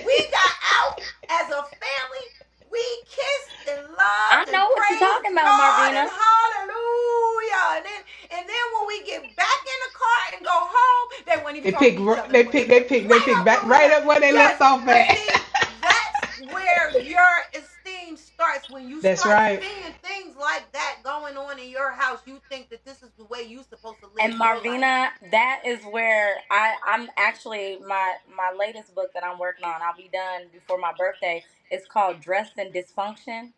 we got out as a family. We kissed and I loved and know what you're praised talking about, God and Marvina. hallelujah. And then when we get back in the car and go home, they weren't even They talking pick. to each other no They more. They pick. They picked pick. They right pick up back where we right left. up where they Yes, left off but at. see, that's where your esteem starts when you That's start right. seeing things like that going on in your house. You think that this is the way you're supposed to live And your life. Marvina, that is where I'm actually my latest book that I'm working on. I'll be done before my birthday. It's called Dressed in Dysfunction,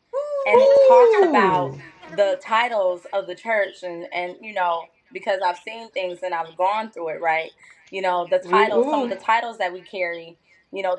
and it Ooh, I talks gotta read about Ooh. this. I gotta the read this. titles of the church and because I've seen things and I've gone through it, right? The Ooh. titles, some of Ooh. the titles that we carry,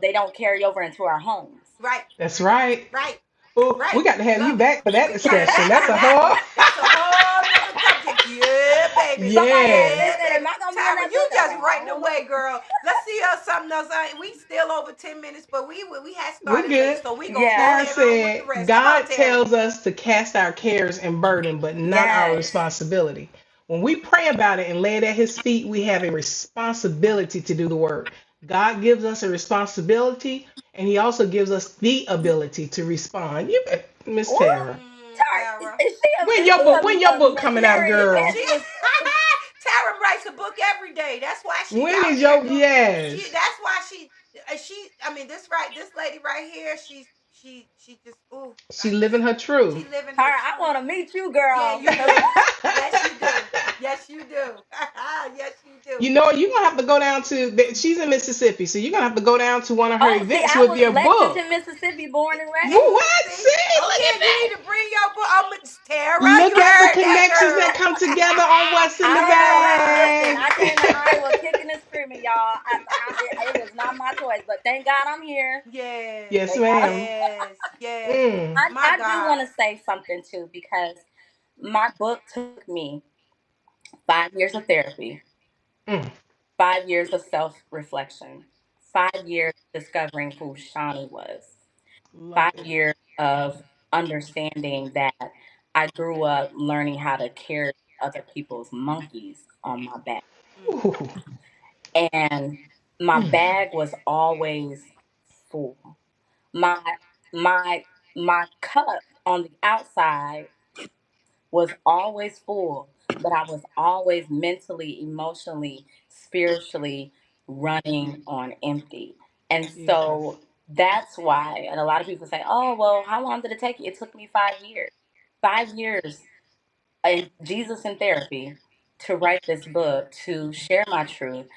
they don't carry over into our homes. Right, That's right. right, Oh, we right. got to have Look, you back for that we coming discussion. back That's for a that. whole. That's a whole nother subject. Yeah, baby. Somebody asked me, Yes. they Yeah, said, "Am baby. I gonna be in Tara, that you book?" I was just like, "I writing don't know." away, girl. Let's see something else. We still over 10 minutes, but we had We're started late, good. so we gonna go Yes, Tara ahead on with the said, rest. Come on, God Tara. tells us to cast our cares and burden, but not our yes. responsibility. When we pray about it and lay it at his feet, we have a responsibility to do the work. God gives us a responsibility, and he also gives us the ability to respond. You bet, Miss Ooh, Tara. Tara, Tara. When your book, when your a book coming out, mysterious girl? She and Tara writes a book every day. That's why she When out is here your doing. She. yes? That's why she. I mean, this lady right here. She just. Ooh, She I just. living her She truth. living her Tara, I truth. want to meet you, Yeah, girl, you because do. Yes, you do. Yes, you do. Yes, you do. You know what? You're gonna have to go down to. She's in Mississippi, so you're gonna have to go down to one of her oh, see, events I with was your Lexington, book. Mississippi, born and Woo, Yeah. raised. what? See. See, Oh look yeah, at you that. need to bring your book. Oh, Miss Tara, you Look at the heard that connections that girl. come together on what's in the Listen, bag. I came to Iowa kicking and screaming, y'all. It was not my choice, but thank God I'm here. Yes. Yes, Thank God ma'am. Yes. Yes. Mm, My I do God. want to say something too, because my book took me 5 years of therapy, mm. 5 years of self reflection, 5 years discovering who Shawnee was, Love five it. years of understanding that I grew up learning how to carry other people's monkeys on my back. Mm. Ooh. And my Mm, bag was always full. My my my cup on the outside was always full, but I was always mentally, emotionally, spiritually running on empty. And Jesus. so that's why, and a lot of people say, "Oh, well, how long did it take you?" It took me 5 years. 5 years in Jesus in therapy to write this book, to share my truth.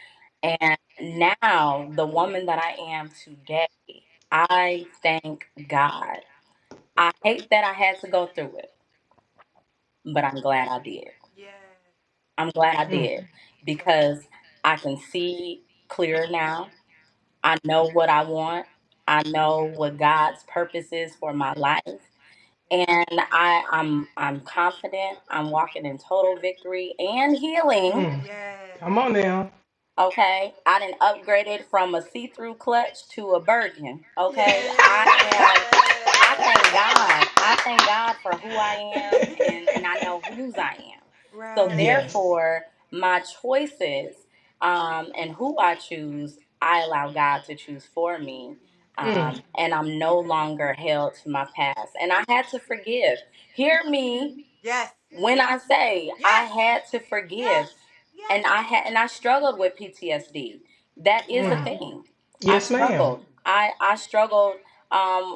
And now, the woman that I am today, I thank God. I hate that I had to go through it, but I'm glad I did. Yes. I'm glad I Mm, did because I can see clearer now. I know what I want. I know what God's purpose is for my life. And I'm confident. I'm walking in total victory and healing. mm. Yes. Come on now. Okay, I didn't upgrade it from a see-through clutch to a Bergen. Okay, I thank God. I thank God for who I am, and I know whose I am. So Right. Yes. therefore, my choices and who I choose, I allow God to choose for me. Mm, And I'm no longer held to my past. And I had to forgive. Hear me Yes. when I say I Yes. had to Yes. forgive. And Yes. I struggled with PTSD. That is a Mm. thing. I Yes, ma'am. struggled. I struggled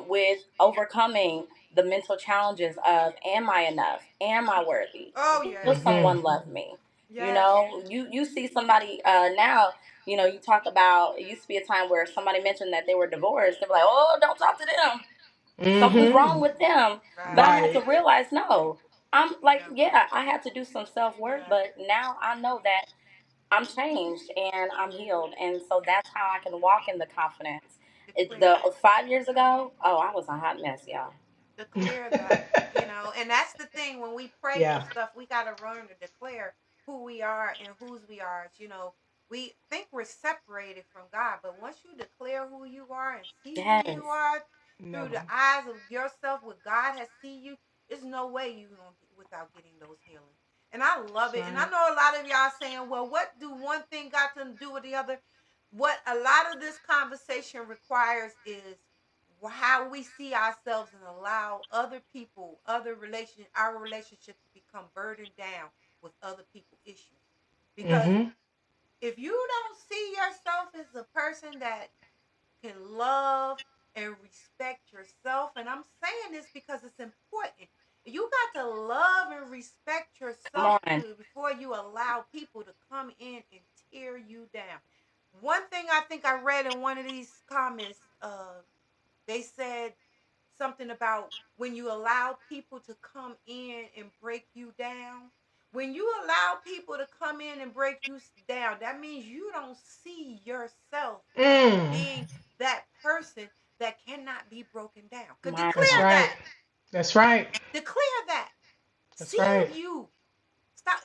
with overcoming the mental challenges of, am I enough? Am I worthy? Oh Will yes. Mm-hmm. someone love me? You Yes. know, you see somebody now, you know, you talk about, it used to be a time where somebody mentioned that they were divorced. They're like, oh, don't talk to them. Something's wrong Mm-hmm. with them. But Right. I had to Right. realize, no, I'm like, Yeah. yeah, I had to do some self work, Yes. but now I know that I'm changed and I'm healed. And so that's how I can walk in the confidence. Declare. The 5 years ago, oh, I was a hot mess, y'all. Declare that, and that's the thing. When we pray for Yeah. stuff, we got to learn to declare who we are and whose we are. We think we're separated from God, but once you declare who you are and see who Yes. you are through No. the eyes of yourself, what God has seen you, there's no way you gonna get without getting those healings. And I love That's it. And I right. know a lot of y'all saying, well, what do one thing got to do with the other? What a lot of this conversation requires is how we see ourselves and allow other people, our relationship to become burdened down with other people issues. Because Mm-hmm. if you don't see yourself as a person that can love and respect yourself, and I'm saying this because it's important. You got to love and respect Come yourself on. to before you allow people to come in and tear you down. One thing I think I read in one of these comments, they said something about when you allow people to come in and break you down. When you allow people to come in and break you down, that means you don't see yourself as Mm. being that person that cannot be broken down. Could My That's declare God. right. that. That's right. Declare that. That's See right. you. Stop.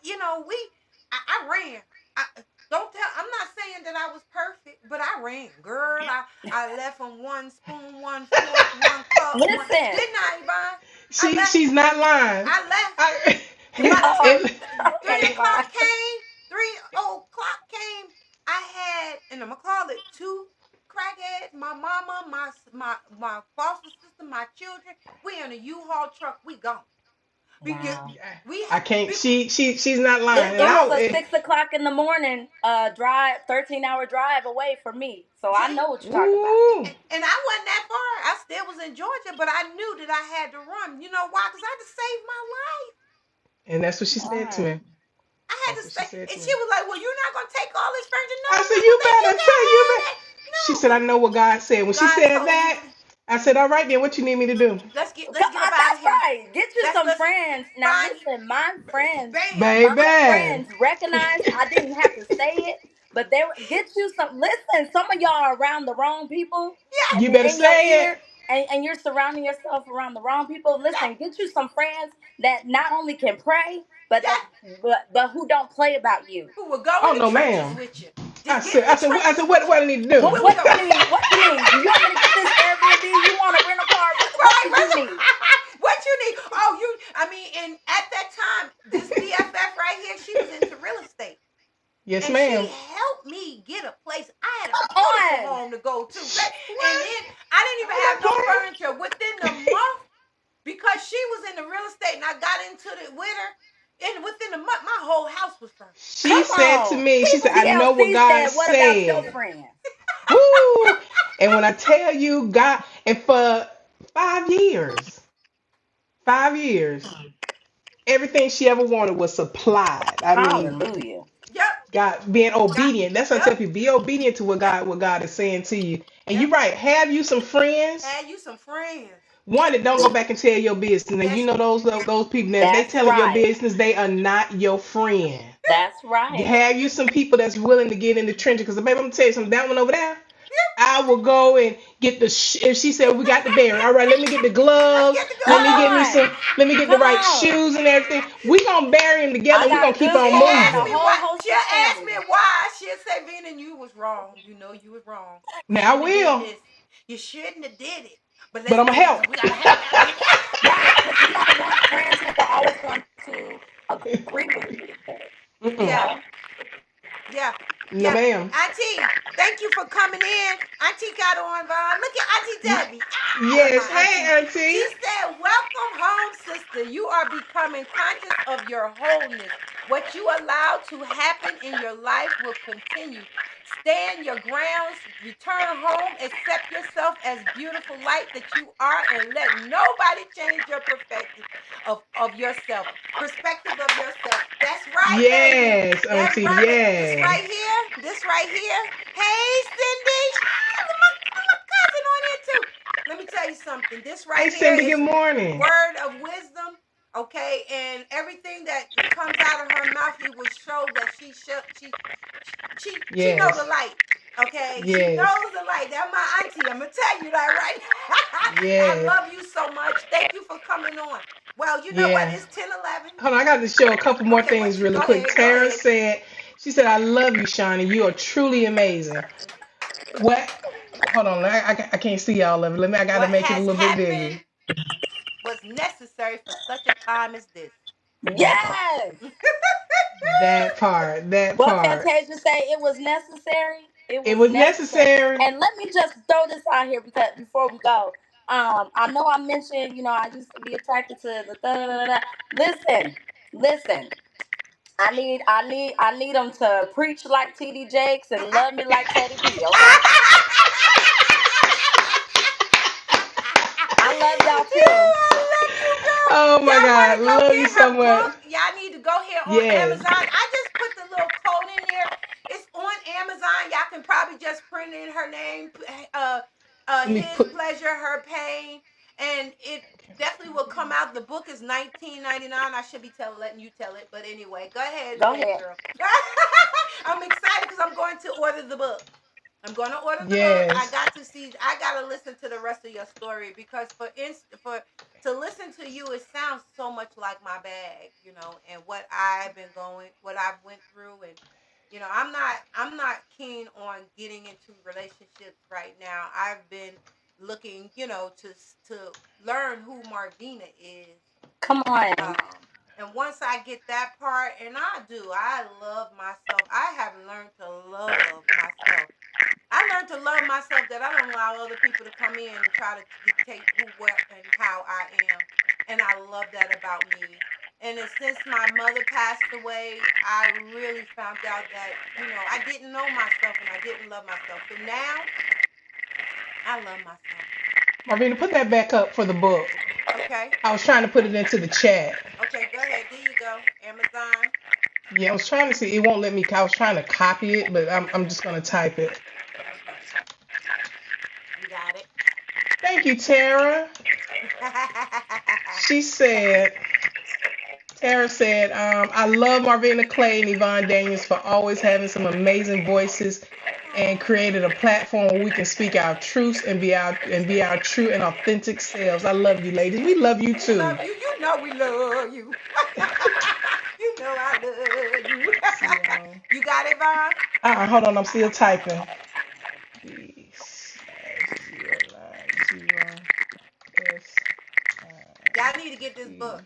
I ran. I don't tell. I'm not saying that I was perfect, but I ran, girl. I left from one spoon, one fork, one cup, one. Listen. Didn't I, Yvonne? I She left. she's not lying. I left. I, By the Oh, it, time three okay, Yvonne. o'clock came, 3 o'clock came. I had, and I'm gonna call it two crackheads. My mama, my foster sister, my children. We in a U-Haul truck. We gone. We get. Wow. We I can't. before. She's not lying. And It was I a 6 o'clock in the morning drive, 13-hour drive away from me. So I See, know what you're talking about. ooh, and I wasn't that far. I still was in Georgia, but I knew that I had to run. You know why? Because I had to save my life. and that's what she Come said to on. me. I had That's to what she stay. said And to she me. was like, well, you're not going to take all this furniture. No, I I'm said, not going you to take. You better can tell you have better. it. No, She said, I know what God said. When she God said told me that, to. I said, all right then, what you need me to do? Let's get up out of That's here. right. Get you some Let's friends. Now find listen, my friends, bam. my Baby. friends recognized I didn't have to say it, but they were, get you some. Listen, some of y'all are around the wrong people, Yes, and You they're better in your say it. ear, and you're surrounding yourself around the wrong people. yes, Listen, get you some friends that not only can pray, but yes. but who don't play about you. Who will go Oh in the no, trenches ma'am. with you? I Just get said, in I the said, I trenches said, with what you. I need to do? We will What go. you need? What you need? Do you want me to get this Airbnb? You want to rent a car? What Right, do you right. need? What you need? Oh, I mean, and at that time, this BFF right here, she was into real estate. Yes, And she ma'am. helped me get a place. I had a Come beautiful on. home to go to. And What? then I didn't even I'm have not no playing. furniture. Within the month, because she was in the real estate and I got into it with her, and within a month, my whole house was furnished. She Come said to on. me, she said, I know what TLC God said, what about your said. friends? Woo! And when I tell you, God, and for 5 years, 5 years, everything she ever wanted was supplied. I mean, Hallelujah. Yep. God being Got obedient. That's what I yep. tell people. Be obedient to Yep. What God is saying to you. And Yep. you're right. Have you some friends? Had you some friends. One that don't go back and tell your business. And you That's know those people that if they That's telling your right. business, they are not your friend. That's You right. have you some people that's willing to get in the trenches. Because baby, I'm gonna tell you something. That one over there, I will go and get the. If she said we got the berry, all right. Let me get the let's gloves. get the Let Come me get me gloves. on. some. Let me get the Come right on. shoes and everything. We gonna bury them I together. We got gonna a keep good on She'll friend and ask a me moving. why. whole host She'll of ask me family. why. She'll say, Vina, you was wrong. You know you was wrong. You Now I shouldn't have did will, this. You shouldn't have did it. But but let's I'm gonna do it help. because we gotta help. We gotta get Right. But you don't want friends that are always going to agree with you. You Mm-mm. Yeah, know? yeah, No yeah. ma'am. Auntie, thank you for coming in. Auntie got on Vaughn. Look at Auntie Debbie. I love Yes. my auntie. Hey, She auntie. said, welcome home, sister. You are becoming conscious of your wholeness. What you allow to happen in your life will continue. Stand your grounds, return home, accept yourself as beautiful light that you are, and let nobody change your of yourself. Perspective of yourself. That's right, baby. Yes, That's Auntie. right. This Yes. right here. This right here. Hey, Cindy. Ah, my cousin on here too. Let me tell you something. This Hey, right here Cindy. is Good morning. word of wisdom. Okay, and everything that comes out of her mouth, it will show that she know the Yes. light. Okay, she Yes. knows the light. That's my auntie. I'm gonna tell you that right now. I Yes. love you so much. Thank you for coming on. Well, you know what? Yeah. It's 10:11. Hold on, I got to show a couple more Okay, things what you really go quick. ahead, go Tara ahead. said, she said, I love you, Shawnee. You are truly amazing. What? Hold on, I can't see all of it. I got to What make it a has little bit bigger. happened was necessary for such a time as this. That part. Yes. That part. That What part. Fantasia say? It was necessary. It It was was necessary. necessary. And let me just throw this out here because before we go, I know I mentioned, I used to be attracted to the da da da da. Listen, listen. I need them to preach like TD Jakes and love me like Teddy B. Okay, I love y'all too. I love you, girl. Oh my Y'all want God. to go Love you get so her much. book? Y'all need to go here on Yes. Amazon. I just put the little code in there. It's on Amazon. Y'all can probably just print in her name, Let me his put. pleasure, her pain, and it definitely will come out. The book is 19.99. I should be letting you tell it, but anyway, go Go ahead, ahead. girl. I'm excited because I'm going to order the book. I'm going to order the book. I Yes. got to see. I got to listen to the rest of your story because for to listen to you, it sounds so much like my bag, and what I've been going, what I've went through, and I'm not keen on getting into relationships right now. I've been looking, to learn who Marvina is. Come on. And once I get that part, and I love myself. I have learned to love myself. I learned to love myself that I don't allow other people to come in and try to dictate who, what, and how I am. And I love that about me. And since my mother passed away, I really found out that, I didn't know myself and I didn't love myself. So now I love myself. Marvina, put that back up for the book. Okay. I was trying to put it into the chat. Okay, go ahead. There you go. Amazon. Yeah, I was trying to see. It won't let me. I was trying to copy it, but I'm just gonna type it. Okay. You got it. Thank you, Tara. She said, Tara said, I love Marvina Clay and Yvonne Daniels for always having some amazing voices and created a platform where we can speak our truths and be our true and authentic selves. I love you, ladies. We love you We love too. you. You know we love you. You know I love you. See y'all. You got it, Vaughn? Hold on, I'm still typing. Y'all need to get this book.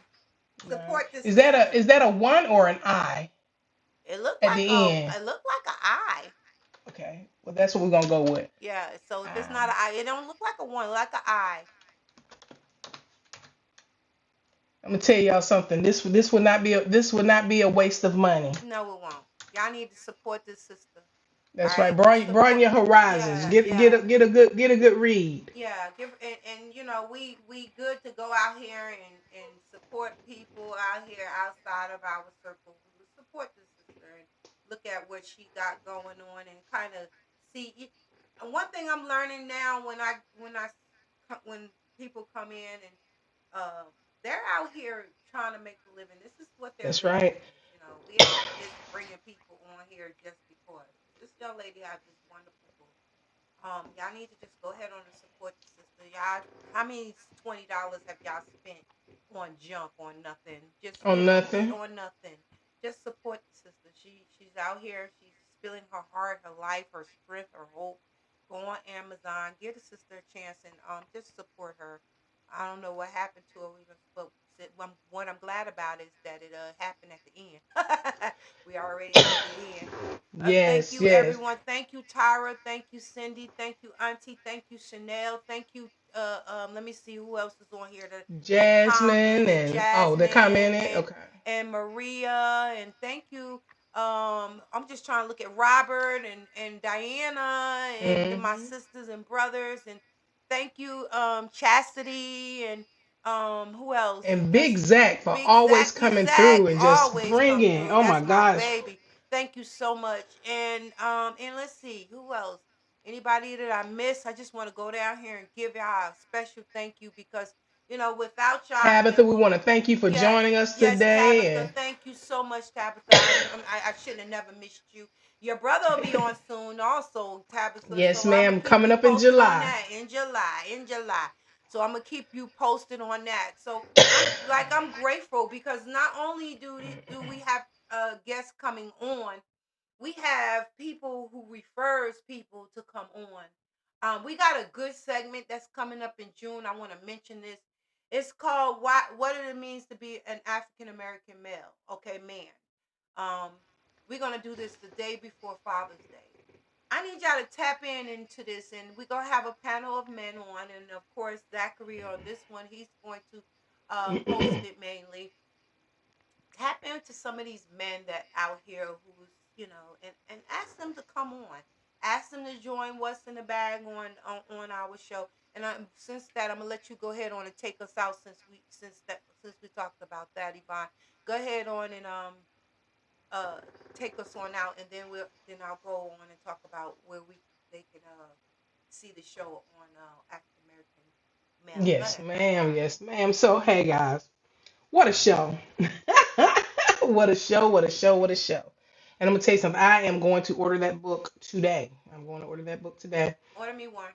B09. Support this Is that a sister. is that a one or an I It looked at like the end? an eye. Okay. Well, that's what we're gonna go with. Yeah. So if it's not I. an eye, it don't look like a one, like an eye. I'm gonna tell y'all something. This would not be a waste of money. No, it won't. Y'all need to support this sister. All That's right. right. Just Broaden support. your horizons. Yeah. Get Yeah. a good read. Yeah, give and we good to go out here and support people out here outside of our circle. We would support this sister and look at what she got going on and kind of see. And one thing I'm learning now when people come in and uh, they're out here trying to make a living. This is what they're That's doing. right. We ain't just bringing people on here just because. This young lady has this wonderful book. Y'all need to just go ahead on and support the sister. Y'all, how many $20 have y'all spent on junk, on nothing? Just On nothing. on nothing. Just support the sister. She's out here. She's spilling her heart, her life, her strength, her hope. Go on Amazon, give the sister a chance, and just support her. I don't know what happened to her, but what I'm glad about is that it happened at the end. We already at the end. Thank Yes. you, Yes. everyone. Thank you, Tyra. Thank you, Cindy. Thank you, Auntie. Thank you, Chanel. Thank you, let me see who else is on here that Jasmine commented. and oh, they Jasmine commented. Okay. and Maria, and thank you. I'm just trying to look at Robert and Diana and my Hmm. sisters and brothers, and thank you, Chastity, and who else? And Big Let's Zach for Big always Zach. coming Zach through and just always come bringing. through. Oh my That's my gosh. baby. Thank you so much. And let's see who else. Anybody that I miss, I just want to go down here and give y'all a special thank you because without y'all, Tabitha, we want to thank you for yes, joining us yes, today. Tabitha, And thank you so much, Tabitha. I shouldn't have never missed you. Your brother will be on soon, also, Tabitha. yes, So I'm gonna ma'am, keep coming you up in posted on July. that in July, So I'm gonna keep you posted on that. So I'm grateful because not only do we have guests coming on, we have people who refers people to come on. We got a good segment that's coming up in June. I want to mention this. It's called What It Means to Be an African American Male. Okay, man. Um, we're gonna do this the day before Father's Day. I need y'all to tap into this, and we're gonna have a panel of men on, and of course Zachary on this one. He's going to host it mainly. Tap into some of these men that out here who's and ask them to come on, ask them to join what's in the bag on our show. And since that, I'm gonna let you go ahead on and take us out, since we talked about that, Yvonne. Go ahead on and uh take us on out, and then I'll go on and talk about where we they can see the show on African American male. Go Yes, ahead, ma'am. Yvonne. Yes, ma'am. So, hey, guys, what a show. What a show. What a show. What a show. And I'm going to tell you something. I am going to order that book today. I'm going to order that book today. Order me one.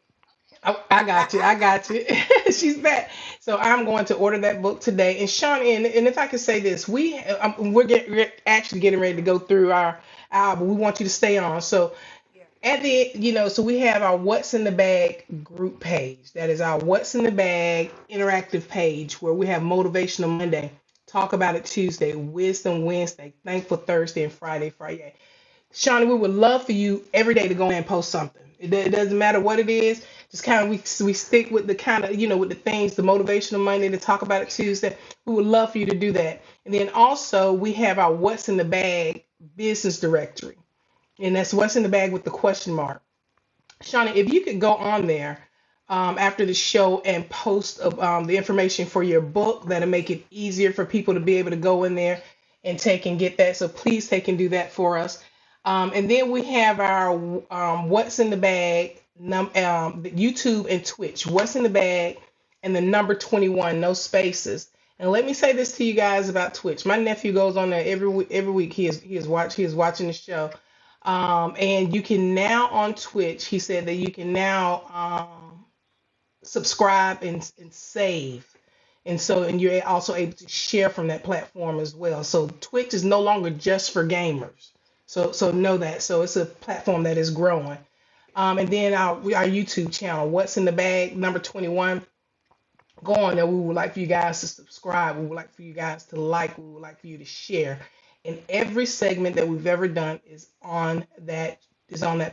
I got you. I got you. She's back. So I'm going to order that book today. And Sean, and if I could say this, we're actually getting ready to go through our album. We want you to stay on. So Yeah. at the so we have our What's in the Bag group page. That is our What's in the Bag interactive page where we have Motivational Monday, Talk About It Tuesday, Wisdom Wednesday, Thankful Thursday, and Friday. Shawnee, we would love for you every day to go in and post something. It doesn't matter what it is. Just kind of we stick with the kind of with the things, the motivational Monday to talk about it Tuesday. We would love for you to do that. And then also we have our What's in the Bag business directory, and that's What's in the Bag with the question mark. Shauna, if you could go on there after the show and post the information for your book, that'll make it easier for people to be able to go in there and take and get that. So please take and do that for us. And then we have our What's in the Bag, YouTube and Twitch. What's in the Bag and the number 21, no spaces. And let me say this to you guys about Twitch. My nephew goes on there every week. He is watching the show. And you can now on Twitch, he said that you can now subscribe and save. And you're also able to share from that platform as well. So Twitch is no longer just for gamers. So know that. So it's a platform that is growing. And then our YouTube channel, What's in the Bag, number 21. Go on there. We would like for you guys to subscribe. We would like for you guys to like. We would like for you to share. And every segment that we've ever done is on that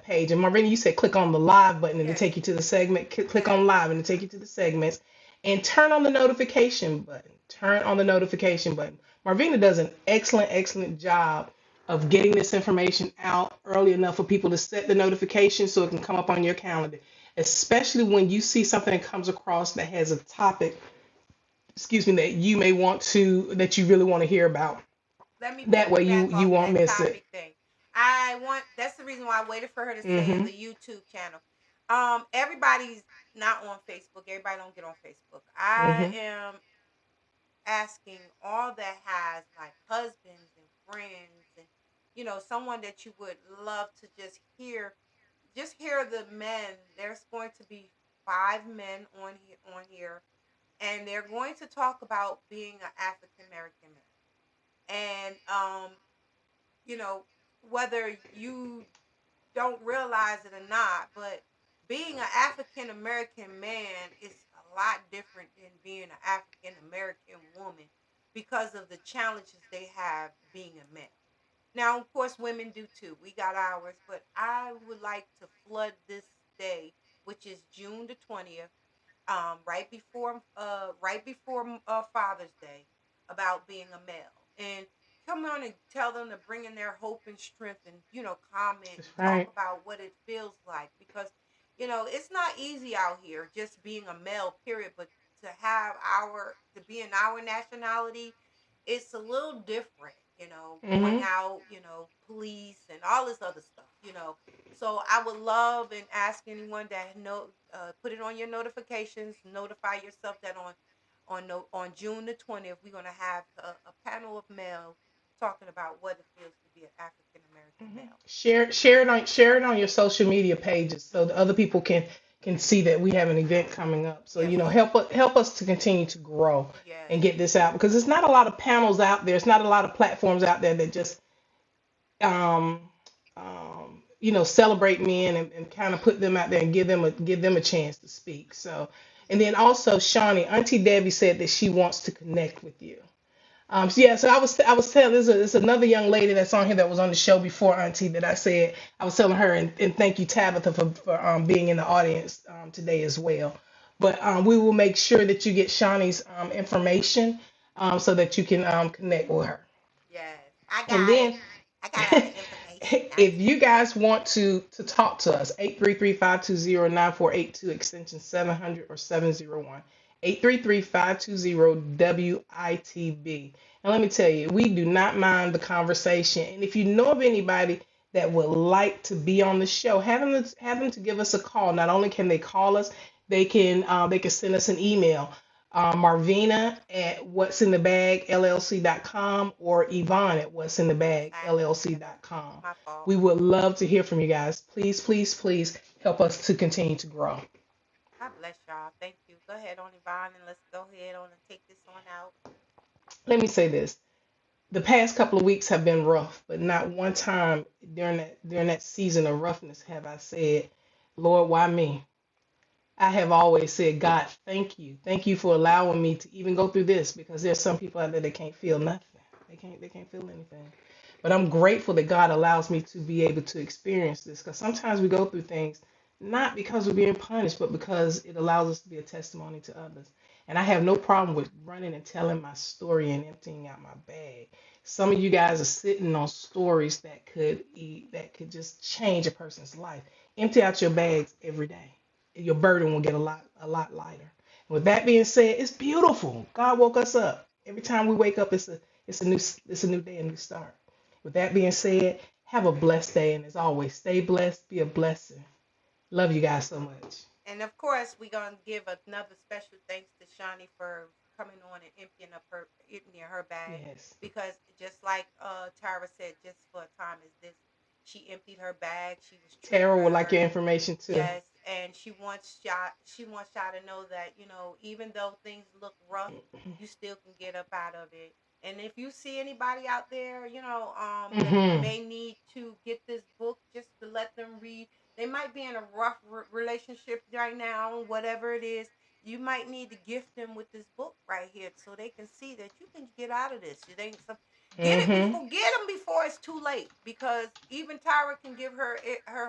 page. And Marvin, you said click on the live button and to Yes. take you to the segment. Click Yes. on live and to take you to the segments. And turn on the notification button. Turn on the notification button. Marvina does an excellent job of getting this information out early enough for people to set the notification so it can come up on your calendar, especially when you see something that comes across that has a topic, excuse me, that you really want to hear about. Let me That way you piggyback you off won't that miss it. topic thing. That's the reason why I waited for her to say Mhm. the YouTube channel. Everybody's not on Facebook. Everybody don't get on Facebook. I Mhm. am asking all that has like husbands and friends and someone that you would love to just hear the men. There's going to be 5 men on here, and they're going to talk about being an African American man. And you know, whether you don't realize it or not, but being an African American man is a lot different than being an African American woman because of the challenges they have being a male. Now, of course, women do too. We got ours, but I would like to flood this day, which is June the 20th. right before Father's Day about being a male, and come on and tell them to bring in their hope and strength, and comment That's and talk right. about what it feels like, because it's not easy out here just being a male, period. But to be in our nationality, it's a little different, going Mm-hmm. out, police and all this other stuff, so I would love and ask anyone that put it on your notifications, notify yourself that on June the 20th we're gonna have a panel of males talking about what it feels to be an African American Hmm. male. Share it on your social media pages so the other people can see that we have an event coming up. So Yes, help us to continue to grow and yes, get this out because there's not a lot of panels out there. It's not a lot of platforms out there that just um, celebrate men and kind of put them out there and give them a chance to speak. So, and then also, Shawnee, Auntie Debbie said that she wants to connect with you. So yeah, so I was telling there's another young lady that's on here that was on the show before Auntie that I said I was telling her and thank you Tabitha for being in the audience today as well. But we will make sure that you get Shawnee's information so that you can connect with her. yes. I And got it. then I got all the information. if you guys want to talk to us, 833-520-9482 extension 700 or 701. 833-520-WITB. And let me tell you, we do not mind the conversation. And if you know of anybody that would like to be on the show, have them to give us a call. Not only can they call us, they can send us an email, Marvina at what'sinthebagllc.com or Yvonne at Yes, what'sinthebagllc.com. my fault. We would love to hear from you guys. Please, please, please help us to continue to grow. God bless y'all. Thank you. Go ahead on, Yvonne, and let's go ahead on and take this on out. Let me say this. The past couple of weeks have been rough, but not one time during that season of roughness have I said, Lord, why me? I have always said, God, thank you. Thank you for allowing me to even go through this because there's some people out there that can't feel nothing. They can't feel anything. But I'm grateful that God allows me to be able to experience this because sometimes we go through things not because we're being punished, but because it allows us to be a testimony to others. And I have no problem with running and telling my story and emptying out my bag. Some of you guys are sitting on stories that could just change a person's life. Empty out your bags every day. Your burden will get a lot lighter. With that being said, it's beautiful. God woke us up. Every time we wake up, it's a new day, a new start. With that being said, have a blessed day, and as always, stay blessed, be a blessing. Love you guys so much. And of course, we're gonna give another special thanks to Shawnee for coming on and emptying her bag, Yes, because just like Tyra said, just for a time as this, she emptied her bag. She was Tara would like triggered. your information too. Yes, and she wants y'all to know that even though things look rough, you still can get up out of it. And if you see anybody out there, that Hmm. may need to get this book, just to let them read. They might be in a rough relationship right now, whatever it is. You might need to gift them with this book right here, so they can see that you can get out of this. You think some Hmm. get them before it's too late, because even Tyra can give her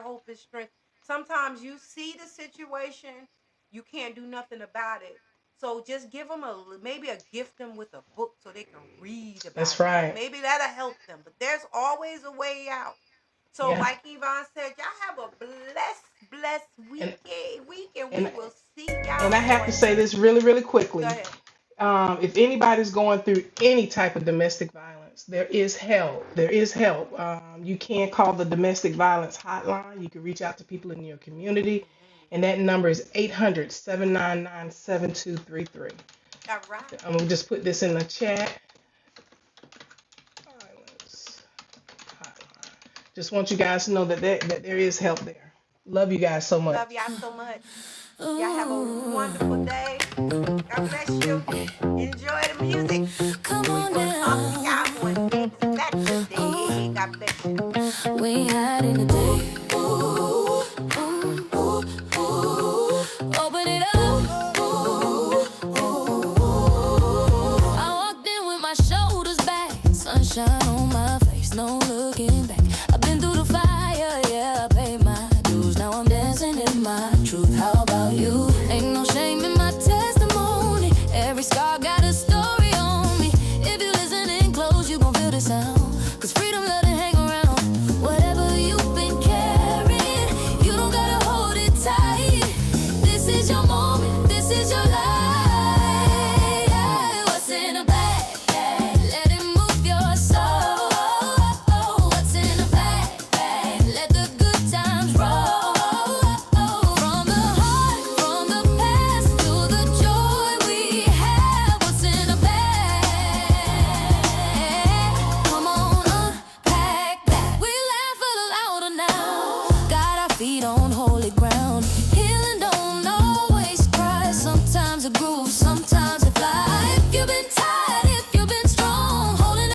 hope and strength. Sometimes you see the situation, you can't do nothing about it. So just give them maybe a gift them with a book so they can read about That's it. So right. maybe that'll help them. But there's always a way out. So Yeah. like Yvonne said, y'all have a blessed And week, and we and will see y'all and I have to on. say this really, really Go quickly. ahead. If anybody's going through any type of domestic violence, there is help. There is help. You can call the domestic violence hotline. You can reach out to people in your community, Hmm. and that number is 800-799-7233. All right. I'm gonna just put this in the chat. Violence hotline. Just want you guys to know that there is help there. Love you guys so much. Love y'all so much. Y'all have a wonderful day. God bless you. Enjoy the music. We will talk to y'all on next Saturday. God bless you.